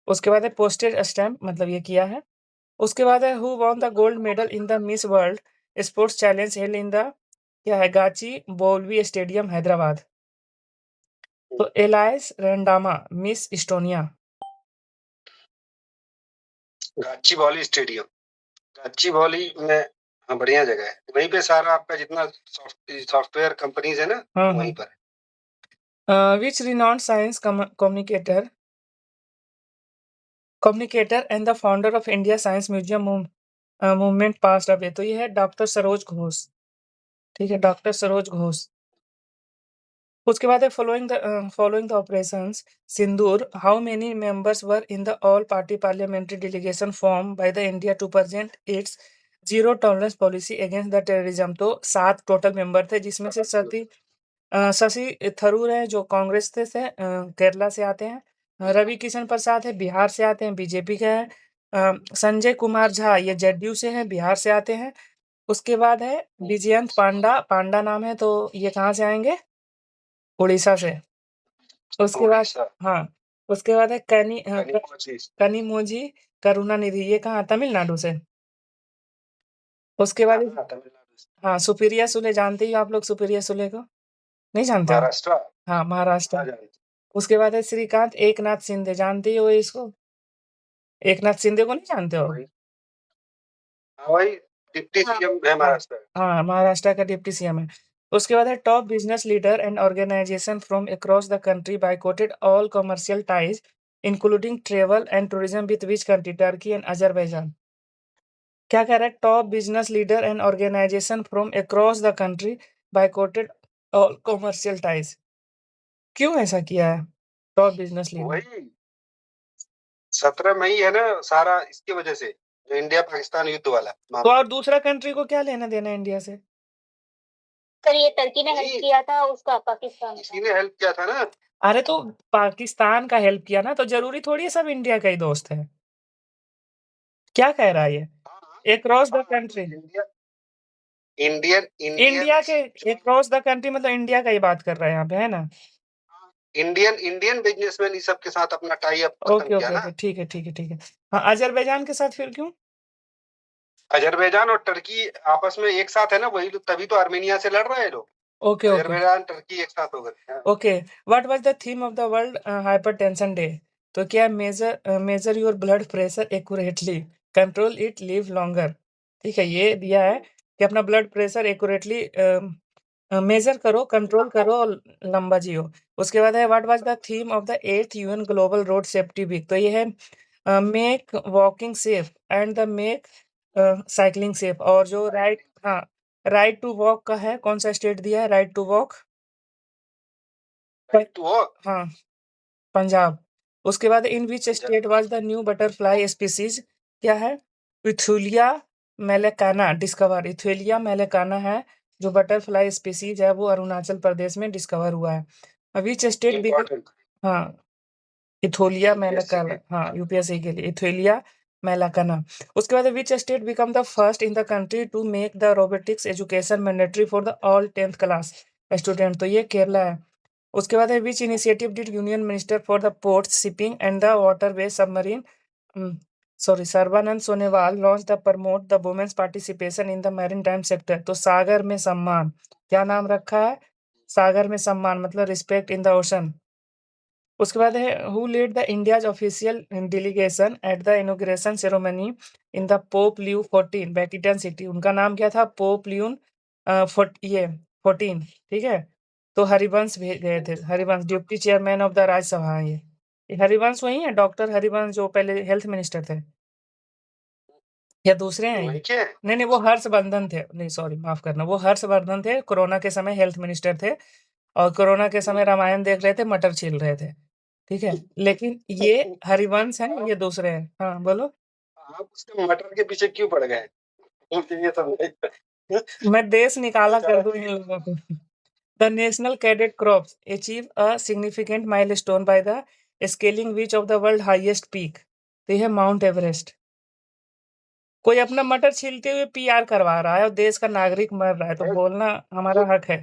A: उसके बाद है पोस्टेज स्टैम्प, मतलब ये किया है। उसके बाद है who won the gold medal in the miss world sports challenge held in the क्या है गाची बोल्वी स्टेडियम हैदराबाद, तो Elise Randmaa miss Estonia.
B: Gachibowli stadium, Gachibowli में, हाँ बढ़िया जगह है, वहीं पे सारा आपका जितना सॉफ्टवेयर कंपनीज है ना, वहीं पर।
A: Which renowned science communicator and the founder of India science museum movement passed away, तो ये है डॉक्टर सरोज घोष, ठीक है, डॉक्टर सरोज घोष। उसके बाद है following the operations Sindoor how many members were in the all party parliamentary delegation form by the India to present its zero tolerance policy against the terrorism, तो 7 टोटल मेंबर थे, जिसमें से शशि थरूर है जो कांग्रेस से केरला से आते हैं, रवि किशन प्रसाद है बिहार से आते हैं, बीजेपी का है, संजय कुमार झा ये जेडयू से हैं, बिहार से आते हैं। उसके बाद है विजयंत पांडा नाम है, तो ये कहाँ से आएंगे, उड़ीसा से। उसके बाद हाँ, उसके बाद है कनिमोझी करुणानिधि, ये कहाँ, तमिलनाडु से। उसके बाद हाँ सुप्रिया सुले, जानते ही हो आप लोग सुप्रिया सुले को, नहीं जानते हो?
B: महाराष्ट्र,
A: हाँ महाराष्ट्र। उसके बाद है श्रीकांत एकनाथ शिंदे, जानते ही हो इसको, एकनाथ शिंदे को नहीं जानते हो?
B: वही डिप्टी सीएम है महाराष्ट्र।
A: हाँ महाराष्ट्र का डिप्टी सीएम है। उसके बाद है top business leader and organisation from across the country boycotted all commercial ties including travel and tourism with which country, Turkey and Azerbaijan. क्या कह रहा है, top business leader and organisation from across the country boycotted all commercial ties, क्यों ऐसा किया है टॉप बिजनेस लीडर?
B: वही 17 मई है ना, सारा इसकी वजह से, जो इंडिया पाकिस्तान युद्ध वाला।
A: तो और दूसरा कंट्री को क्या लेना देना इंडिया से?
C: सर ये टर्की ने हेल्प किया था उसका, पाकिस्तान का।
B: इसी ने हेल्प किया था ना।
A: अरे तो पाकिस्तान का हेल्प किया ना, तो जरूरी थोड़ी है सब इंडिया का ही दोस्त है। क्या कह रहा है ये? Across the country. इंडिया के अक्रॉस द कंट्री मतलब इंडिया का ही बात कर रहा है यहाँ पे, है ना?
B: इंडियन बिजनेसमैन इस सब के साथ अपना टाई अप खत्म
A: ओके
B: किया
A: ओके
B: ना।
A: ओके, ठीक है ठीक है ठीक है। हाँ, अजरबैजान के साथ फिर क्यों?
B: अजरबैजान और टर्की आपस में एक साथ है ना, वही तभी तो आर्मेनिया से लड़ रहे हैं लोग।
A: ओके ओके
B: अजरबैजान टर्की एक साथ हो गए।
A: Okay. What was the theme of the world hypertension day? तो क्या measure your blood pressure accurately, control it, live longer. ठीक है, ये दिया है कि अपना ब्लड प्रेशर एक्यूरेटली मेजर करो, कंट्रोल करो और लंबा जियो। उसके बाद है what was the theme of the 8th UN global road safety week? तो ये है make walking safe and the make cycling safe. और जो राइट टू वॉक का है, कौन सा स्टेट दिया है राइट टू वॉक? हाँ, पंजाब। उसके बाद in which state was the new butterfly species? क्या है? इथुलिया मेलेकाना डिस्कवर। इथुलिया मेलेकाना है जो बटरफ्लाई स्पीसीज है, वो अरुणाचल प्रदेश में डिस्कवर हुआ है। विच स्टेट हाँ, इथोलिया मेलाकाना, हाँ यूपीएससी के लिए इथोलिया मेलाकाना। उसके बाद which state become the first in the country to make the robotics education mandatory for the all 10th class student? तो ये केरला है। उसके बाद है which initiative did union minister for the ports shipping and the waterway submarine Sarbananda Sonowal launch the promote the women's participation in the maritime sector? तो सागर में सम्मान, क्या नाम रखा है? सागर में सम्मान मतलब रिस्पेक्ट इन द ओशन। उसके बाद है who lead the India's official delegation at the inauguration ceremony in the Pope Leo 14 Vatican city? उनका नाम क्या था? पोप लियोन 14, ठीक है। तो हरिवंश भेज गए थे, Harivansh deputy chairman of the Rajya Sabha है ये हरिवंश वही है, डॉक्टर हरिवंश जो पहले हेल्थ मिनिस्टर थे, या दूसरे हैं ये? नहीं नहीं, वो हर्षवर्धन थे, नहीं सॉरी माफ करना, वो हर्षवर्धन थे, कोरोना के समय हेल्थ मिनिस्टर थे और कोरोना के समय रामायण देख रहे थे, मटर छील रहे थे, ठीक है। लेकिन ये हरिवंश है, ये दूसरे हैं। हाँ बोलो।
B: आप उसके मटर के पीछे क्यों पड़ गए? मुझे ये समझ
A: मैं देश निकाला कर दूं इन लोगों को। The national cadet crops achieve a significant milestone by the scaling which of the world highest peak? तो ये है माउंट एवरेस्ट। कोई अपना मटर छीलते हुए पीआर करवा रहा है और देश का नागरिक मर रहा है, तो बोलना हमारा हक है।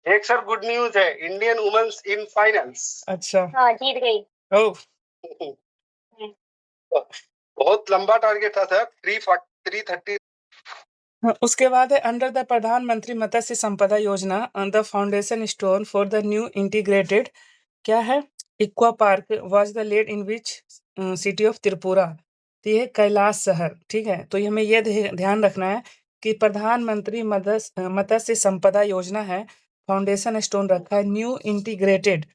B: एक सर गुड न्यूज है, इंडियन वुमेन्स इन फाइनल्स।
A: अच्छा,
C: हाँ, जीत गई।
A: ओह
B: बहुत लंबा टारगेट था सर, 330।
A: हाँ, उसके बाद है अंडर द प्रधानमंत्री Matsya Sampada Yojana the foundation stone for the new integrated, क्या है? Aqua park was the laid in which city of Tripura? तो ये कैलाश शहर, ठीक है। तो ये हमें ये ध्यान रखना है कि प्रधानमंत्री मत्स्य संपदा योजना है, फाउंडेशन स्टोन रखा है न्यू इंटीग्रेटेड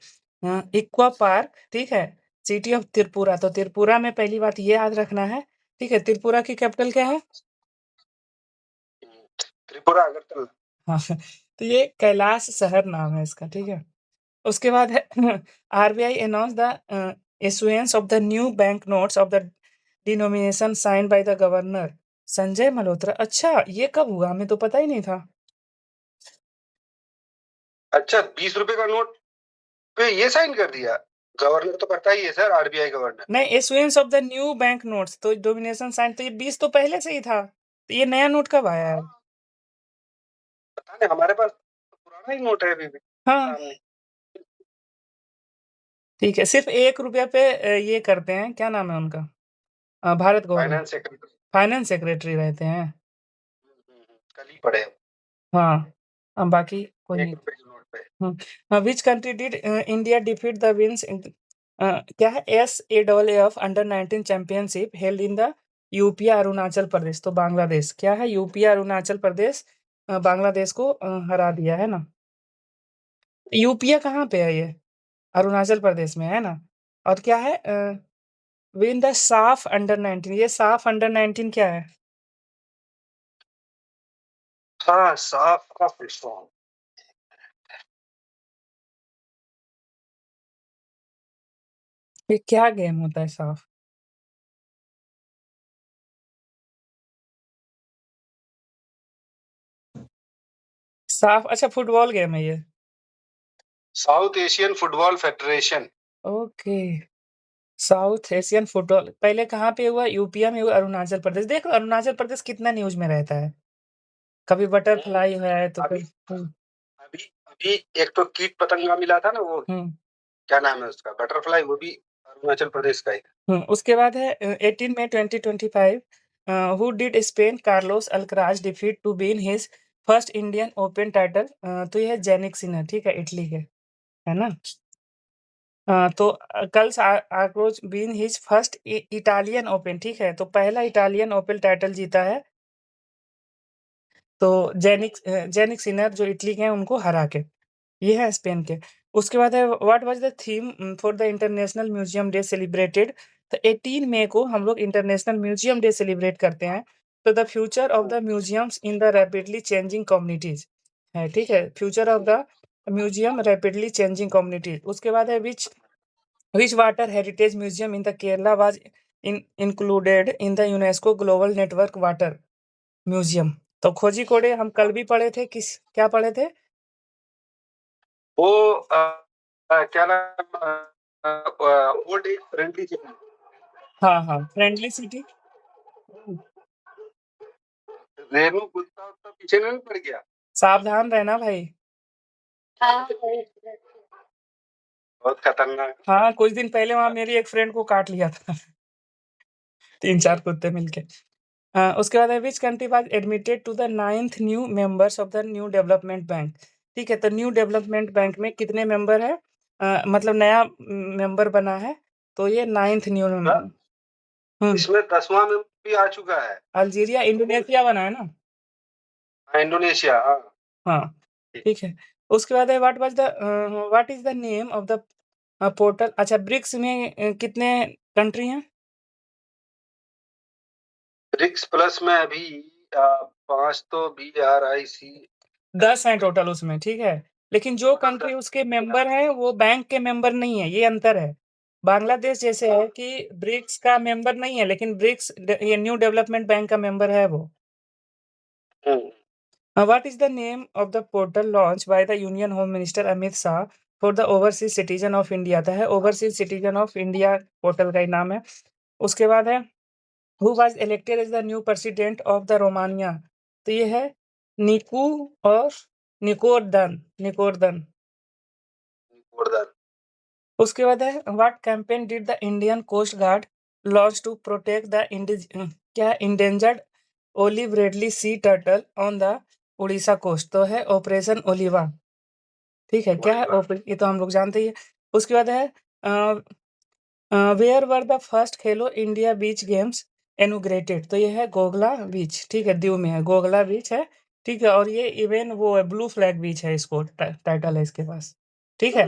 A: इक्वा पार्क, ठीक है, सिटी ऑफ त्रिपुरा। तो त्रिपुरा में पहली बात ये याद रखना है, ठीक है। त्रिपुरा की कैपिटल क्या है?
B: त्रिपुरा अगरतला।
A: हाँ, तो ये कैलाश शहर नाम है इसका, ठीक है। उसके बाद है RBI announce the issuance of the new bank notes of the denomination sign by the governor Sanjay Malhotra. अच्छा, ये कब हुआ? हमें तो पता ही नहीं था।
B: अच्छा, 20 रुपए का नोट पे ये साइन कर दिया? गवर्नर तो करता ही है सर, आरबीआई गवर्नर।
A: नहीं, issuance of the new bank notes, तो डोमिनेशन साइन तो ये 20 तो पहले से ही था, तो ये नया नोट कब आया है?
B: पता नहीं, हमारे पास तो पुराना ही नोट है अभी भी
A: हाँ,
B: सामने।
A: ठीक है। सिर्फ 1 रुपया पे ये करते हैं, क्या नाम है उनका? भारत गौरव,
B: फाइनेंस सेक्रेटरी।
A: फाइनेंस सेक्रेटरी रहते हैं।
B: कल ही पढ़े
A: हाँ, बाकी कोई नहीं।
B: 1 रुपए के नोट पे।
A: Which country did India defeat the wins क्या है? SAAF under 19 championship held in the UP Arunachal Pradesh? तो बांग्लादेश, क्या है? यूपी अरुणाचल प्रदेश बांग्लादेश को हरा दिया है ना। यूपीआ कहाँ पे है ये? अरुणाचल प्रदेश में है ना। और क्या है? विन द साफ अंडर 19, ये साफ अंडर 19 क्या है?
B: हाँ, साफ का फुल फॉर्म।
A: ये क्या गेम होता है साफ? साफ, अच्छा फुटबॉल गेम है ये।
B: South Asian football federation.
A: Okay, south Asian football पहले कहाँ पे हुआ? यूपीए में हुआ, अरुणाचल प्रदेश। देखो अरुणाचल प्रदेश कितना न्यूज़ में रहता है। कभी बटरफ्लाई है तो
B: अभी
A: कभी
B: अभी अभी एक तो कीट पतंगा मिला था ना, वो क्या नाम है उसका, बटरफ्लाई, वो भी अरुणाचल प्रदेश का ही।
A: उसके बाद है 18 मई 2025 who did Spain Carlos Alcaraz defeat to win his first Indian open title. तो ये है जेनिक सिनर, ठीक है, इटली के, है ना। तो कल Alcaraz been his first Italian open, ठीक है, तो पहला इटालियन ओपन टाइटल जीता है तो जेनिक सिनर जो इटली के हैं उनको हरा के। ये है स्पेन के। उसके बाद है what was the theme for the international museum day celebrated. तो 18 मई को हम लोग इंटरनेशनल म्यूजियम डे सेलिब्रेट करते हैं। तो the future of the museums in the rapidly changing communities है, ठीक है, future of the museum rapidly changing communities. उसके बाद है Which water heritage museum in the Kerala was included in the UNESCO Global Network Water Museum? तो खोजी कोडे हम कल भी पढ़े थे, क्या पढ़े थे?
B: वो क्या नाम, ओल्ड एज फ्रेंडली सिटी।
A: हाँ, फ्रेंडली सिटी।
B: रेनू गुप्ता तो पीछे नहीं पड़ गया।
A: सावधान रहना भाई।
C: हाँ,
B: बहुत खतरनाक।
A: हाँ, कुछ दिन पहले वहाँ मेरी एक फ्रेंड को काट लिया था 3-4 कुत्ते मिलके। उसके बाद है which country was admitted to the 9th new members of the new development bank. ठीक है, तो न्यू डेवलपमेंट बैंक में कितने मेंबर है? मतलब नया मेंबर बना है, तो ये 9th न्यू मेंबर।
B: इसमें 10वां में भी आ चुका है।
A: अल्जीरिया, इंडोनेशिया बना है ना।
B: इंडोनेशिया, हाँ।
A: हाँ, ठीक है। उसके बाद है what is the name of the portal. अच्छा, ब्रिक्स में कितने कंट्री हैं?
B: ब्रिक्स प्लस में अभी 5 तो BRIC
A: 10 हैं टोटल उसमें, ठीक है। लेकिन जो कंट्री उसके मेंबर हैं वो बैंक के मेंबर नहीं है, ये अंतर है। बांग्लादेश जैसे है कि ब्रिक्स का मेंबर नहीं है, लेकिन ब्रिक्स ये न्यू डेवलपमेंट बैंक का मेंबर है वो। What is the name of the portal launch by the union home minister Amit Shah for the overseas citizen of India. तो है overseas citizen of India portal का ही नाम है। उसके बाद है who was elected as the new president of the Romania. तो ये है निकू और निकोरदन। उसके बाद है what campaign did the Indian coast guard launch to protect the endangered olive ridley sea turtle on the Orissa coast. तो है ऑपरेशन ओलिवा, ठीक है। क्या है ये तो हम लोग जानते ही है। उसके बाद है where were the first Khelo India beach games inaugurated. तो ये है गोगला बीच, ठीक है, दीव में है, गोगला बीच है, ठीक है। और ये इवन वो है ब्लू फ्लैग बीच है, इसको टाइटल है इसके पास, ठीक है।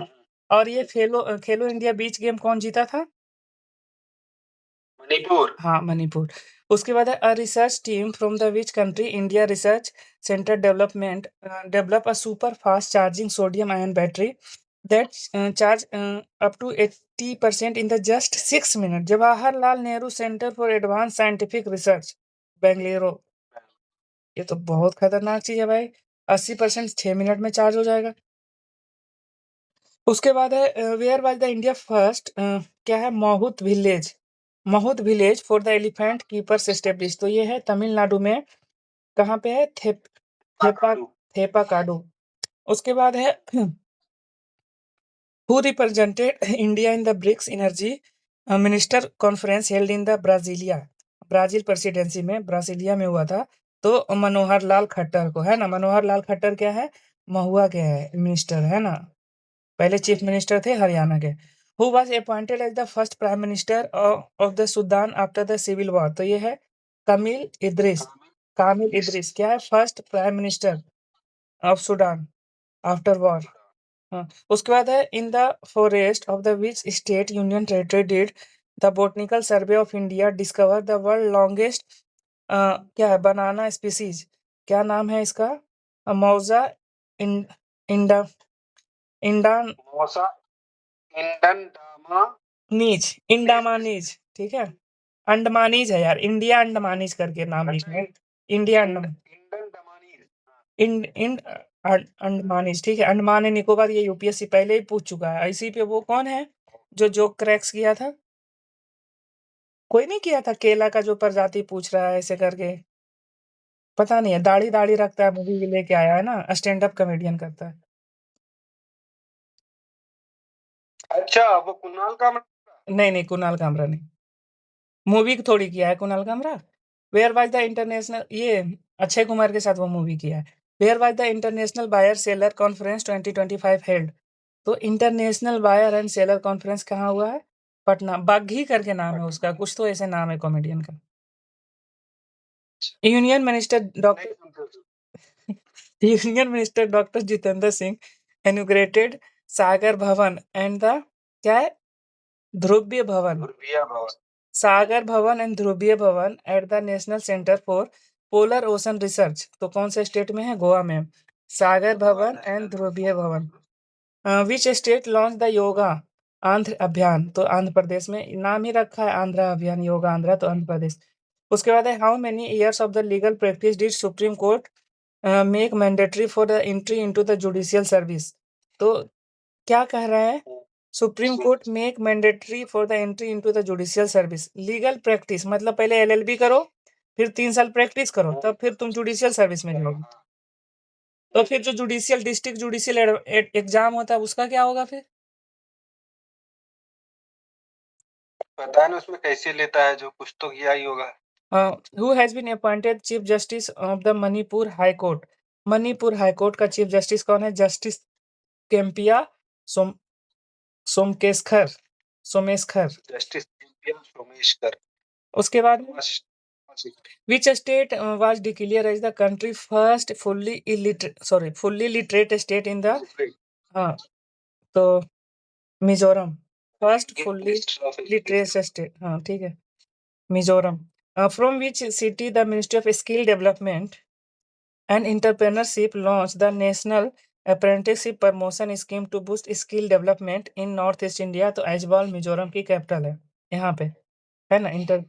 A: और ये खेलो इंडिया बीच गेम कौन जीता था?
B: मणिपुर।
A: हाँ, मणिपुर। उसके बाद है a research team from the which country India research centre develop a super fast charging sodium ion battery that charge up to 80% in the just 6 minute. Jawaharlal Nehru centre for advance scientific research, Bengaluru. ये तो बहुत खतरनाक चीज है भाई, 80% 6 मिनट में चार्ज हो जाएगा। उसके बाद है where was the India first क्या है mahout village for the elephant keepers establish. तो ये है तमिलनाडु में, कहाँ पे है? थेपाकाडू। उसके बाद है who represented India in the BRICS energy minister conference held in the Brazil presidency में, ब्राजीलिया में हुआ था। तो मनोहर लाल खट्टर को, है ना, मनोहर लाल खट्टर क्या है? महुआ के है मिनिस्टर, है ना, पहले चीफ मिनिस्टर थे हरियाणा के। Who was appointed as the first prime minister of the Sudan after the civil war. तो ये है कामिल इद्रिस क्या है? First prime minister of Sudan after war. हाँ, उसके बाद है in the forest of the which state union territory did the botanical survey of India discover the world longest क्या है बनाना स्पीसीज। क्या नाम है इसका? मौजा इंडा इंडान
B: मौसा इंडनडामा
A: इंडामानीज, ठीक है। अंडमानीज है यार, इंडिया अंडमानीज करके नाम लिखना है। इंडिया अंडमानीज, ठीक है। अंडमान एंड निकोबार ये यूपीएससी पहले ही पूछ चुका है। इसी पे वो कौन है जो जोक क्रैक्स किया था? कोई नहीं किया था केला का जो प्रजाति पूछ रहा है ऐसे करके? पता नहीं है, दाढ़ी रखता है, मूवी भी लेके आया है ना, स्टैंड अप कॉमेडियन करता है।
B: अच्छा, वो कुणाल कामरा?
A: नहीं, कुणाल कामरा नहीं। मूवी थोड़ी किया है Kunal Kamra. Where was the international, ये अक्षय कुमार के साथ वो मूवी किया है। Where was the international buyer seller conference 2025 held? तो international buyer and seller conference कहाँ हुआ है? पटना। बाघी करके नाम है उसका, कुछ तो ऐसे नाम है कॉमेडियन का। Union minister doctor union minister doctor Jitendra Singh inaugurated Sagar Bhavan and the क्या है, ध्रुवीय भवन,
B: ध्रुवीय भवन।
A: सागर भवन एंड ध्रुवीय भवन eight the national centre for polar ocean research. तो कौन से स्टेट में है? गोवा में। सागर भवन एंड ध्रुवीय भवन। विच state launch the yoga Andhra अभियान? तो आंध्र प्रदेश में नाम ही रखा है आंध्र अभियान, योगा आंध्रा, तो आंध्र प्रदेश। उसके बाद है how many years of the legal practice did supreme court make mandatory for the entry into the judicial service? तो क्या कह रहा है? Supreme court make mandatory for the entry into the judicial service. Legal practice मतलब पहले एलएलबी करो, फिर 3 साल प्रैक्टिस करो, तब फिर तुम जुडिशियल सर्विस में जाओगे। तो फिर जो जुडिशियल डिस्ट्रिक्ट जुडिशियल एग्जाम होता है उसका क्या होगा फिर?
B: पता है ना उसमें कैसे लेता है, जो कुछ तो किया ही होगा।
A: Who has been appointed Chief Justice of the Manipur High Court? Manipur high court का चीफ जस्टिस कौन है? जस्टिस केम्पिया सोमकेशकर।
B: जस्टिस सोमेशकर।
A: उसके बाद which state was declare as the country first fully literate state in the, हाँ तो Mizoram first fully literate state, हाँ ठीक है Mizoram. From which city the ministry of skill development and entrepreneurship launch the national apprenticeship promotion scheme to boost skill development in north east India? तो ऐजवाल मिजोरम की कैपिटल है यहाँ पे, है ना इंटर।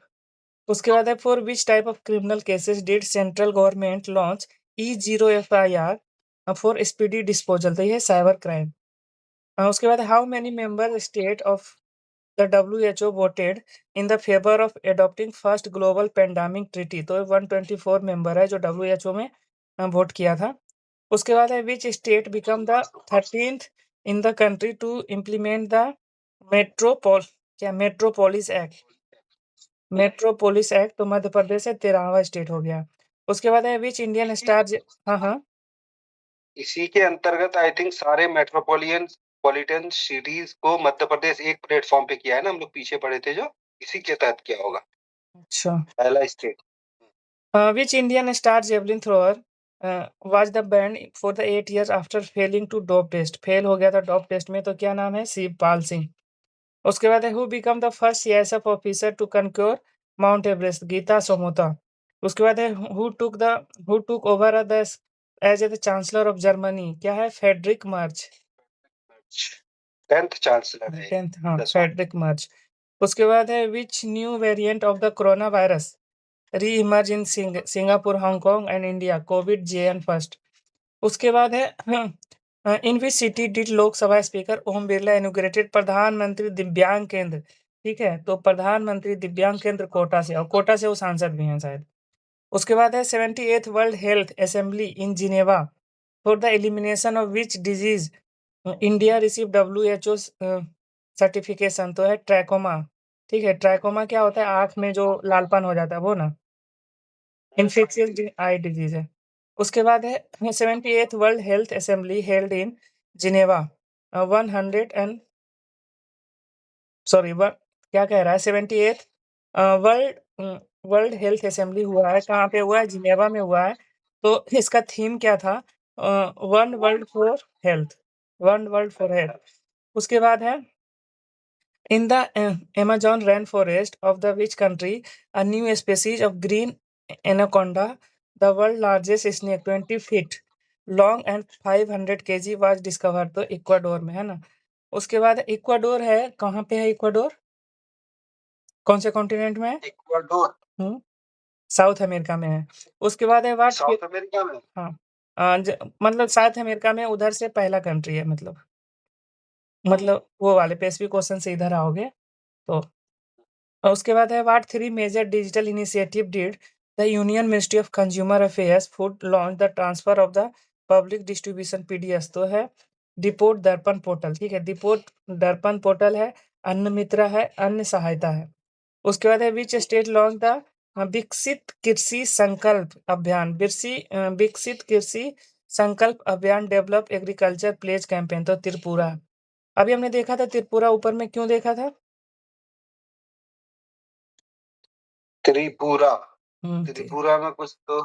A: उसके बाद है for which type of criminal cases did central government launch E0FIR for speedy disposal? तो ये साइबर क्राइम। उसके बाद how many member state of the WHO voted in the favor of adopting first global pandemic treaty? तो 124 मेंबर है जो WHO में वोट किया था। उसके बाद है which state become the 13th in the country to implement the metropolis act? तो मध्य प्रदेश है, 13वां स्टेट हो गया। उसके बाद है विच इंडियन स्टार, हाँ
B: इसी के अंतर्गत आई थिंक सारे मेट्रोपॉलिटन सिटीज को मध्य प्रदेश एक प्लेटफॉर्म पे किया है ना, हम लोग पीछे पड़े थे, जो इसी के तहत किया होगा
A: अच्छा।
B: पहला state.
A: Which Indian star javelin thrower was the banned for the 8 years after failing to dope test? Fail हो गया था डोप टेस्ट में, तो क्या नाम है? शिवपाल सिंह। उसके बाद है who become the first CISF officer to conquer Mount Everest? Geeta Samota. उसके बाद है who took over the as the chancellor of Germany? क्या है? फेडरिक मार्च।
B: 10th चांसलर है।
A: 10th, हाँ फेडरिक मार्च। उसके बाद है which new variant of the corona virus re-emerge in Singapore, Hong एंड इंडिया? Covid JN first. उसके बाद है in which city did Lok Sabha speaker Om Birla inaugurated Pradhan Mantri Divyang केंद्र? ठीक है, तो प्रधानमंत्री दिव्यांग केंद्र कोटा से, और कोटा से वो सांसद भी हैं शायद। उसके बाद है 78th world health assembly in Geneva for the elimination of which disease India receive WHO certification? तो है ट्रैकोमा। ठीक है, ट्रैकोमा क्या होता है? आंख में जो लालपन हो जाता है वो ना, इन्फेक्शियस आई डिजीज है। उसके बाद है 78th world health assembly held in Geneva 100 and क्या कह रहा है? 78th वर्ल्ड हेल्थ असेंबली हुआ है, कहाँ पे हुआ है? जिनेवा में हुआ है। तो इसका थीम क्या था? One world for health. उसके बाद है in the Amazon rainforest of the which country a new species of green anaconda, the world largest snake 20 feet long and 500 kg was discovered? तो इक्वाडोर में है ना। उसके बाद इक्वाडोर है, कहाँ पे है इक्वाडोर? कौन से कॉन्टिनेंट में है?
B: इक्वाडोर
A: साउथ अमेरिका में है। उसके बाद है व्हाट,
B: साउथ अमेरिका में।
A: हाँ मतलब साउथ अमेरिका में उधर से पहला कंट्री है, मतलब वो वाले पैसिफिक ओशन से इधर आओगे तो और उसके बाद है what 3 major digital initiative did the union ministry of consumer affairs food launch the transfer of the public distribution PDS. तो है डिपोर्ट दर्पण पोर्टल, ठीक है, डिपोर्ट दर्पण पोर्टल है, अन्न मित्र है, अन्न सहायता है। उसके बाद है विच स्टेट लॉन्च द विकसित कृषि संकल्प अभियान, विकसित कृषि संकल्प अभियान डेवलप एग्रीकल्चर प्लेज कैंपेन। तो त्रिपुरा। अभी हमने देखा था त्रिपुरा ऊपर में, क्यों देखा था?
B: त्रिपुरा
A: हम्म,
B: त्रिपुरा में कुछ तो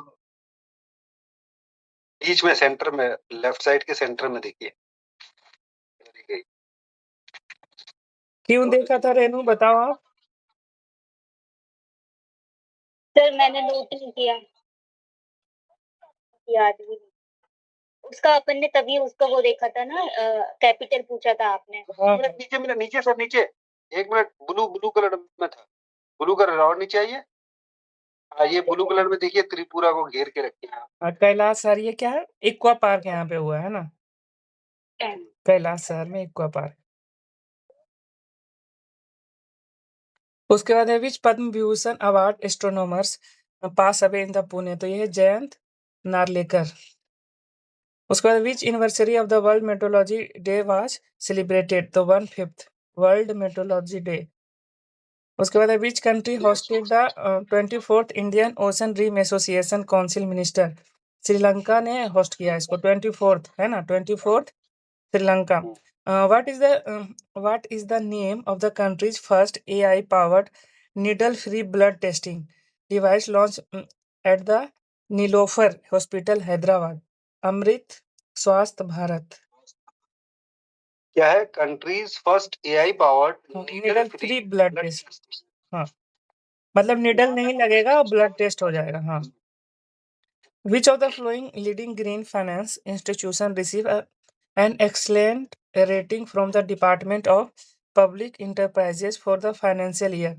B: बीच में सेंटर में, लेफ्ट साइड के सेंटर में देखिए।
A: क्यों देखा था रेनू, बताओ आप।
C: सर मैंने नोट नहीं किया, याद भी नहीं। उसका अपन ने तभी उसका वो देखा था ना, कैपिटल पूछा था आपने।
A: हाँ,
B: नीचे मिला, नीचे सर नीचे, एक मिनट, ब्लू कलर में था, ब्लू कलर और नीचे आइए। हाँ, ये ब्लू कलर में देखिए, त्रिपुरा को घेर के रखे हैं।
A: कैलाश सर, ये क्या है? इक्वा पार्क यहाँ पे हुआ है ना, कैलाश शहर में इक्वा पार्क। उसके बाद है which Padma Vibhushan award astronomers pass away in the Pune. तो ये है जयंत नार्लेकर। उसके बाद which anniversary of the world metrology day was celebrated. तो 1/5 वर्ल्ड मेट्रोलॉजी डे। उसके बाद है which country hosted the 24th Indian ocean rim association council minister. Sri Lanka ने होस्ट किया इसको, 24th है ना, 24th Sri Lanka. What is the name of the country's first AI powered needle free blood testing device launched at the Nilofer Hospital Hyderabad? अमृत स्वास्थ्य भारत।
B: क्या है? Countries first AI powered
A: needle free blood test. हाँ, मतलब निडल नहीं लगेगा, ब्लड टेस्ट हो जाएगा। हाँ। Which of the following leading green finance institution receive an excellent rating from the Department of Public Enterprises for the financial year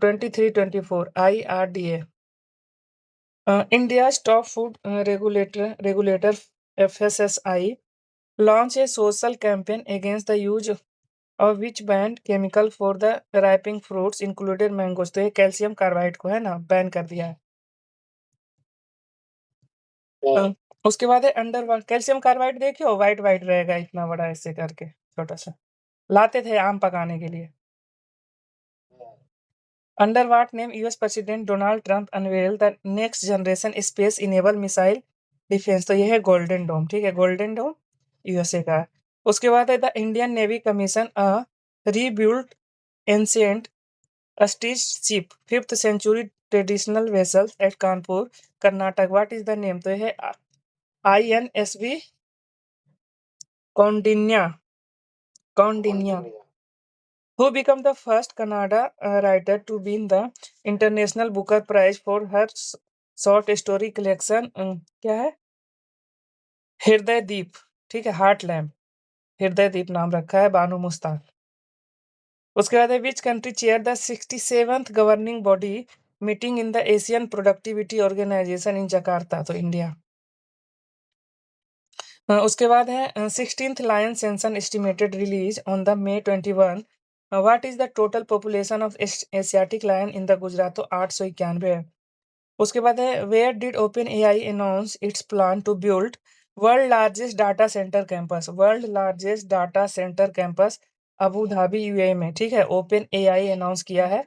A: 23-24 IRDA? India's top food regulator FSSI launched a social campaign against the use of which banned chemical for the ripening fruits included mangoes। तो ये कैल्शियम कार्बाइड को है ना बैन कर दिया है। उसके बाद है अंडर कैल्शियम कार्बाइड, देखियो व्हाइट व्हाइट रहेगा इतना बड़ा ऐसे करके, छोटा सा लाते थे आम पकाने के लिए। Under what name US president Donald Trump unwell the next generation space enable missile defence. तो ये है गोल्डन डोम, ठीक है, गोल्डन डोम यूएसए का है। उसके बाद है the Indian navy commission rebuild ancient stitch ship 5th century traditional vessels at Kanpur Karnataka. What is the name? तो ये है INSV Condinia. Who became the first Kannada writer to win the International Booker Prize for her short story collection? क्या है? हृदय दीप, ठीक है, हार्ट लैम्प, हृदय दीप नाम रखा है बानू मुस्ताक। उसके बाद है which country chair the 67th governing body meeting in the Asian productivity organisation in Jakarta. तो इंडिया। उसके बाद है 16th lion census estimated release on the May 21। What is the total population of Asiatic lion in the Gujarat? तो 891 है। उसके बाद है where did open AI announce its plan to build world largest data centre campus. World largest data centre campus Abu Dhabi UAE में, ठीक है। ओपन एआई अनाउंस किया है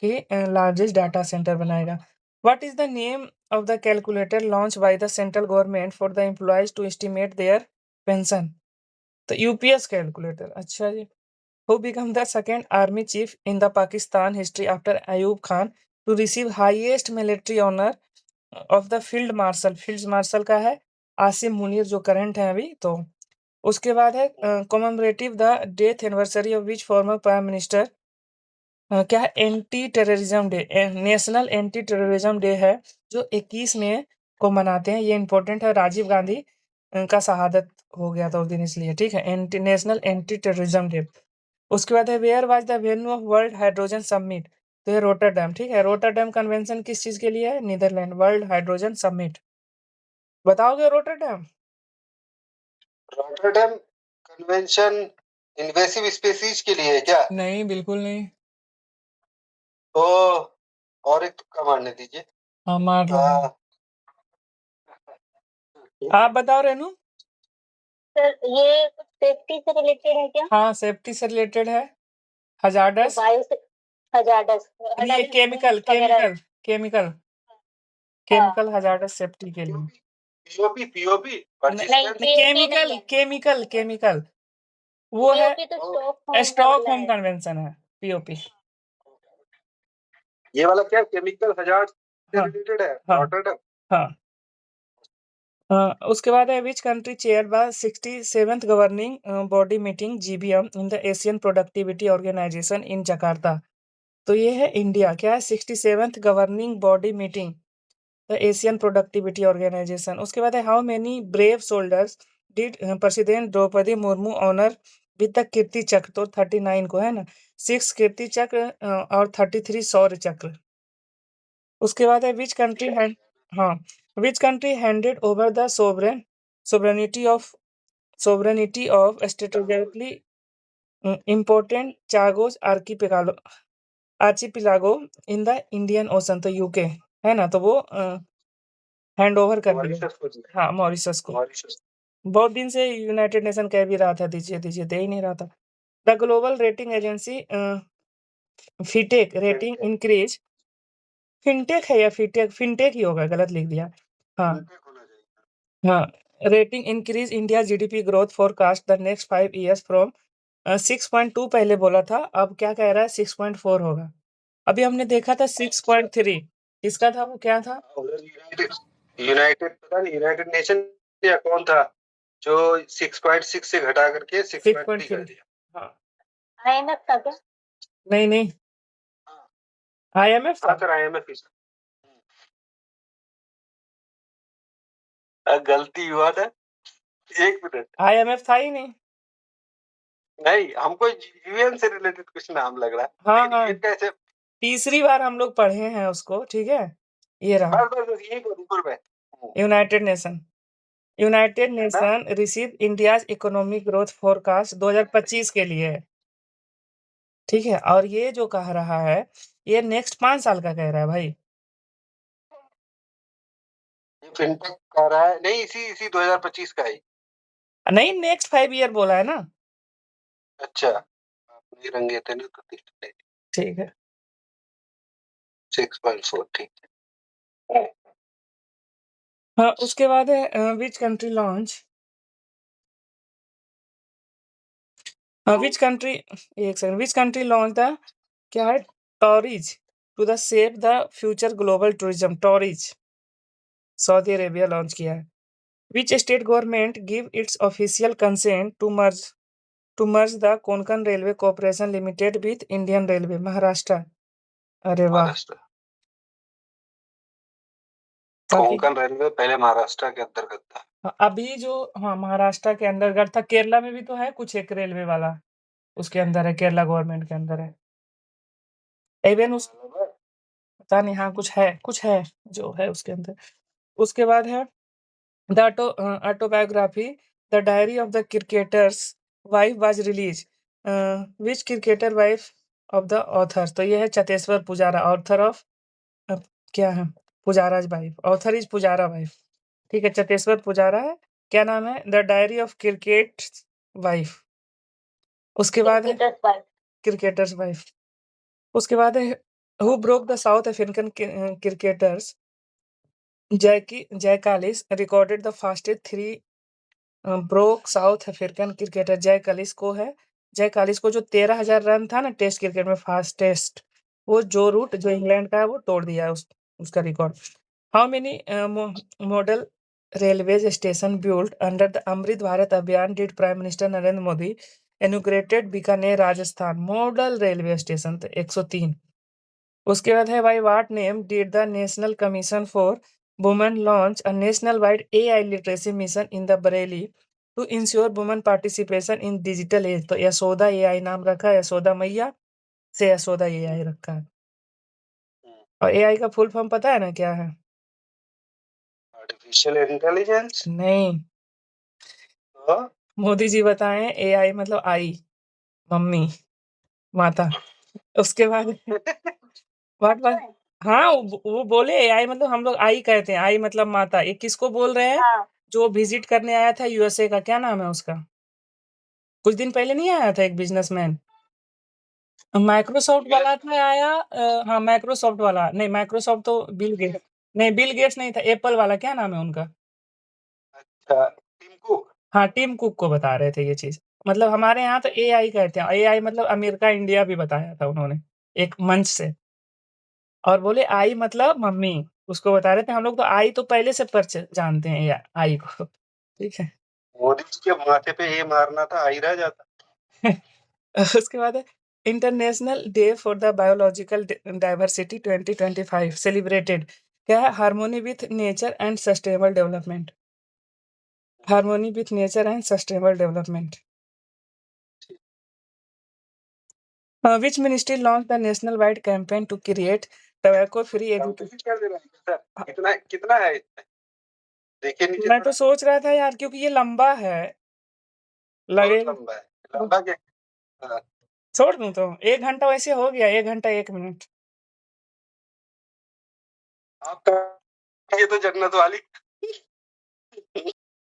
A: कि लार्जेस्ट डाटा सेंटर बनाएगा। What is the name of the calculator launched by the central government for the employees to estimate their pension? तो यूपीएस कैलकुलेटर। अच्छा जी। Who became the second army chief in the Pakistan history after Ayub Khan to receive highest military honor of the field marshal? field marshal का है आसिम मुनीर जो करंट है अभी। तो उसके बाद है commemorative the death anniversary of which former prime minister। क्या है? Anti terrorism day, national anti terrorism day है जो 21 मई को मनाते हैं। ये इंपॉर्टेंट है, राजीव गांधी का शहादत हो गया था उस दिन इसलिए, ठीक है, नेशनल एंटी टेररिज्म डे। उसके बाद है where was the venue of world hydrogen summit. तो ये रोटरडैम, ठीक है। रोटरडैम कन्वेंशन किस चीज के लिए है? Netherlands, world hydrogen summit. बताओगे Rotterdam?
B: Rotterdam convention invasive species के लिए है क्या?
A: नहीं, बिल्कुल नहीं।
B: तो और एक तुक्का मारने दीजिए।
A: हाँ, मार लो। आप बताओ रेनू।
C: सर ये कुछ सेफ्टी से रिलेटेड है क्या?
A: हाँ, सेफ्टी से रिलेटेड है।
C: तो
A: हजार्डस
C: बायो से हजार्डस
A: नहीं, ये केमिकल
C: वगैरह।
A: केमिकल केमिकल
C: हाँ,
A: केमिकल हजार्डस सेफ्टी के लिए।
B: पीओपी पीओपी
C: नहीं
B: परसिस्टेंट
C: पीओपी नहीं
A: केमिकल
C: है।
A: केमिकल केमिकल वो है।
C: पीओपी तो स्टॉकहोम का
A: स्टॉक
C: वाला
A: होम
C: है।
A: कन्वेंशन है पीओपी।
B: ये वाला क्या केमिकल हजार्ड से
A: हाँ
B: रिलेटेड है,
A: हाँ
B: रॉटरडम।
A: हाँ। उसके बाद है which country chair the 67th governing body meeting GBM in the Asian productivity organisation in Jakarta. तो ये है इंडिया। क्या है 67th governing body meeting the Asian productivity organization. उसके बाद है how many brave soldiers did president Draupadi Murmu honour with the Kirti Chakra. तो 39 को है ना, 6 कीर्ति चक्र और 33 शौर्य चक्र। उसके बाद है विच कंट्री हैंड हाँ which country handed over the sovereignty of strategically important Chagos archipelago in the Indian ocean. तो यूके है ना, तो वो हैंड ओवर कर दिया।
B: मॉरिशस को दिया।
A: हाँ, मॉरिशस को।
B: मॉरिशस
A: बहुत दिन से यूनाइटेड नेशन कह भी रहा था दीजिए दीजिए, दे ही नहीं रहा था। द ग्लोबल रेटिंग एजेंसी फिटेक रेटिंग इंक्रीज। फिनटेक है या फिटेक? फिनटेक ही होगा, गलत लिख दिया। हाँ
B: इनटेक होना चाहिए।
A: हाँ। Rating increase India GDP growth forecast the next 5 years from 6.2 पहले बोला था, अब क्या कह रहा है 6.4 होगा। अभी हमने देखा था 6.3। इसका था वो क्या था?
B: उधर यूनाइटेड पता नहीं यूनाइटेड नेशन या कौन था जो 6.6 से घटा करके 6.3 कर
A: 6.3।
B: दिया।
A: हाँ
C: आईएमएफ का क्या?
A: नहीं नहीं, IMF
B: हाँ
A: था।
B: सर आईएमएफ ही गलती हुआ था। एक मिनट,
A: IMF था ही नहीं।
B: नहीं हमको यूएन से रिलेटेड कुछ नाम लग रहा है।
A: हाँ
B: लेकिन
A: हाँ,
B: ये कैसे?
A: तीसरी बार हम लोग पढ़े हैं उसको, ठीक है। ये रहा
B: बस बस यही पर ऊपर में
A: यूनाइटेड नेशन। यूनाइटेड
B: ना।
A: Nation receive India's economic growth forecast 2025 के लिए है, ठीक है। और ये जो कह रहा है ये नेक्स्ट 5 साल का कह रहा है भाई।
B: ये फिनटेक कह रहा है, नहीं इसी इसी 2025 का ही।
A: नहीं, नेक्स्ट 5 ईयर बोला है ना।
B: अच्छा आप ये रंगे थे ना तो
A: ठीक है।
B: 6.4 ठीक
A: हाँ, उसके बाद है which country launch which country एक second which country launch the क्या है Tourise to the save the future global tourism. Tourise Saudi Arabia launch किया है। Which state government give its official consent to merge the Konkan railway corporation limited with Indian railway. Maharashtra. अरे वाह,
B: महाराष्ट्र।
A: काफी।
B: कोंकण रेलवे पहले महाराष्ट्र के अंतर्गत था।
A: हाँ, अभी जो हाँ महाराष्ट्र के अंतर्गत था। केरला में भी तो है कुछ एक रेलवे वाला, उसके अंदर है, केरला गवर्नमेंट के अंदर है। इवन उस पता नहीं, हाँ कुछ है जो है उसके अंदर। उसके बाद है the autobiography the diary of the cricketers wife was release. Which cricketer wife of the author. तो ये है चतेश्वर पुजारा, ऑथर ऑफ क्या है Pujara's wife, author is Pujara wife, ठीक है। चतेश्वर पुजारा है। क्या नाम है? The diary of cricket wife. उसके बाद है क्रिकेटर्स वाइफ। उसके बाद है who broke the South African cricketers जय Kallis recorded the fastest 3 broke south African cricketer. जय कालिस को जो 13,000 रन था ना टेस्ट क्रिकेट में फास्टेस्ट, वो जो रूट जो इंग्लैंड का है वो तोड़ दिया है उसका record. How many model railways station build under the Amrit Bharat Abhiyan did prime minister Narendra Modi inaugurated Bikaner Rajasthan. Model railway station तो 103। उसके बाद है by what name did the national commission for women launch a national wide AI literacy mission in the Bareilly to ensure women participation in digital age. तो यशोदा AI नाम रखा है, यशोदा मैया से यशोदा AI रखा है। और AI का फुल फॉर्म पता है ना क्या है?
B: Artificial intelligence.
A: नहीं, मोदी जी बताएं। AI मतलब आई, मम्मी, माता। उसके बाद व्हाट? हाँ, वो बोले एआई मतलब हम लोग आई कहते हैं, आई मतलब माता। ये किसको बोल रहे हैं?
C: हाँ।
A: जो विज़िट करने आया था यूएसए का, क्या नाम है उसका? कुछ दिन पहले नहीं आया था एक बिज़नेसमैन? माइक्रोसॉफ्ट वाला था आया हाँ, माइक्रोसॉफ्ट वाला। नहीं, माइक्रोसॉफ्ट तो बिल गेट्स नहीं, बिल गेट्स नहीं था, एप्पल वाला क्या नाम है उनका?
B: अच्छा, टिम कुक।
A: हाँ, टिम कुक को बता रहे थे ये चीज़। मतलब हमारे यहाँ तो एआई कहते हैं। एआई मतलब अमेरिका, इंडिया भी बताया था उन्होंने, एक मंच से। और बोले आई मतलब मम्मी, उसको बता रहे थे। हम लोग तो आई तो पहले से जानते हैं या आई को, ठीक है?
B: मोदी जी के माथे पे ये मारना था, आई रह जाता।
A: उसके बाद है international day for the biological diversity 2025 celebrated. क्या है? Harmony with nature and sustainable development. Harmony with nature and sustainable development. Which ministry launched the national wide campaign to create tobacco free education?
B: Complete कर दे रहा है सर। कितना कितना है इसमें? देखिए नीचे
A: मैं तो
B: थोड़ा।
A: सोच रहा था यार, क्योंकि ये लंबा है,
B: बहुत
A: लगेगा।
B: लंबा है। लंबा क्या? हाँ।
A: छोड़ दूं तो 1 घंटा वैसे हो गया, 1 घंटा 1 मिनट।
B: आपका ये तो जन्नत वाली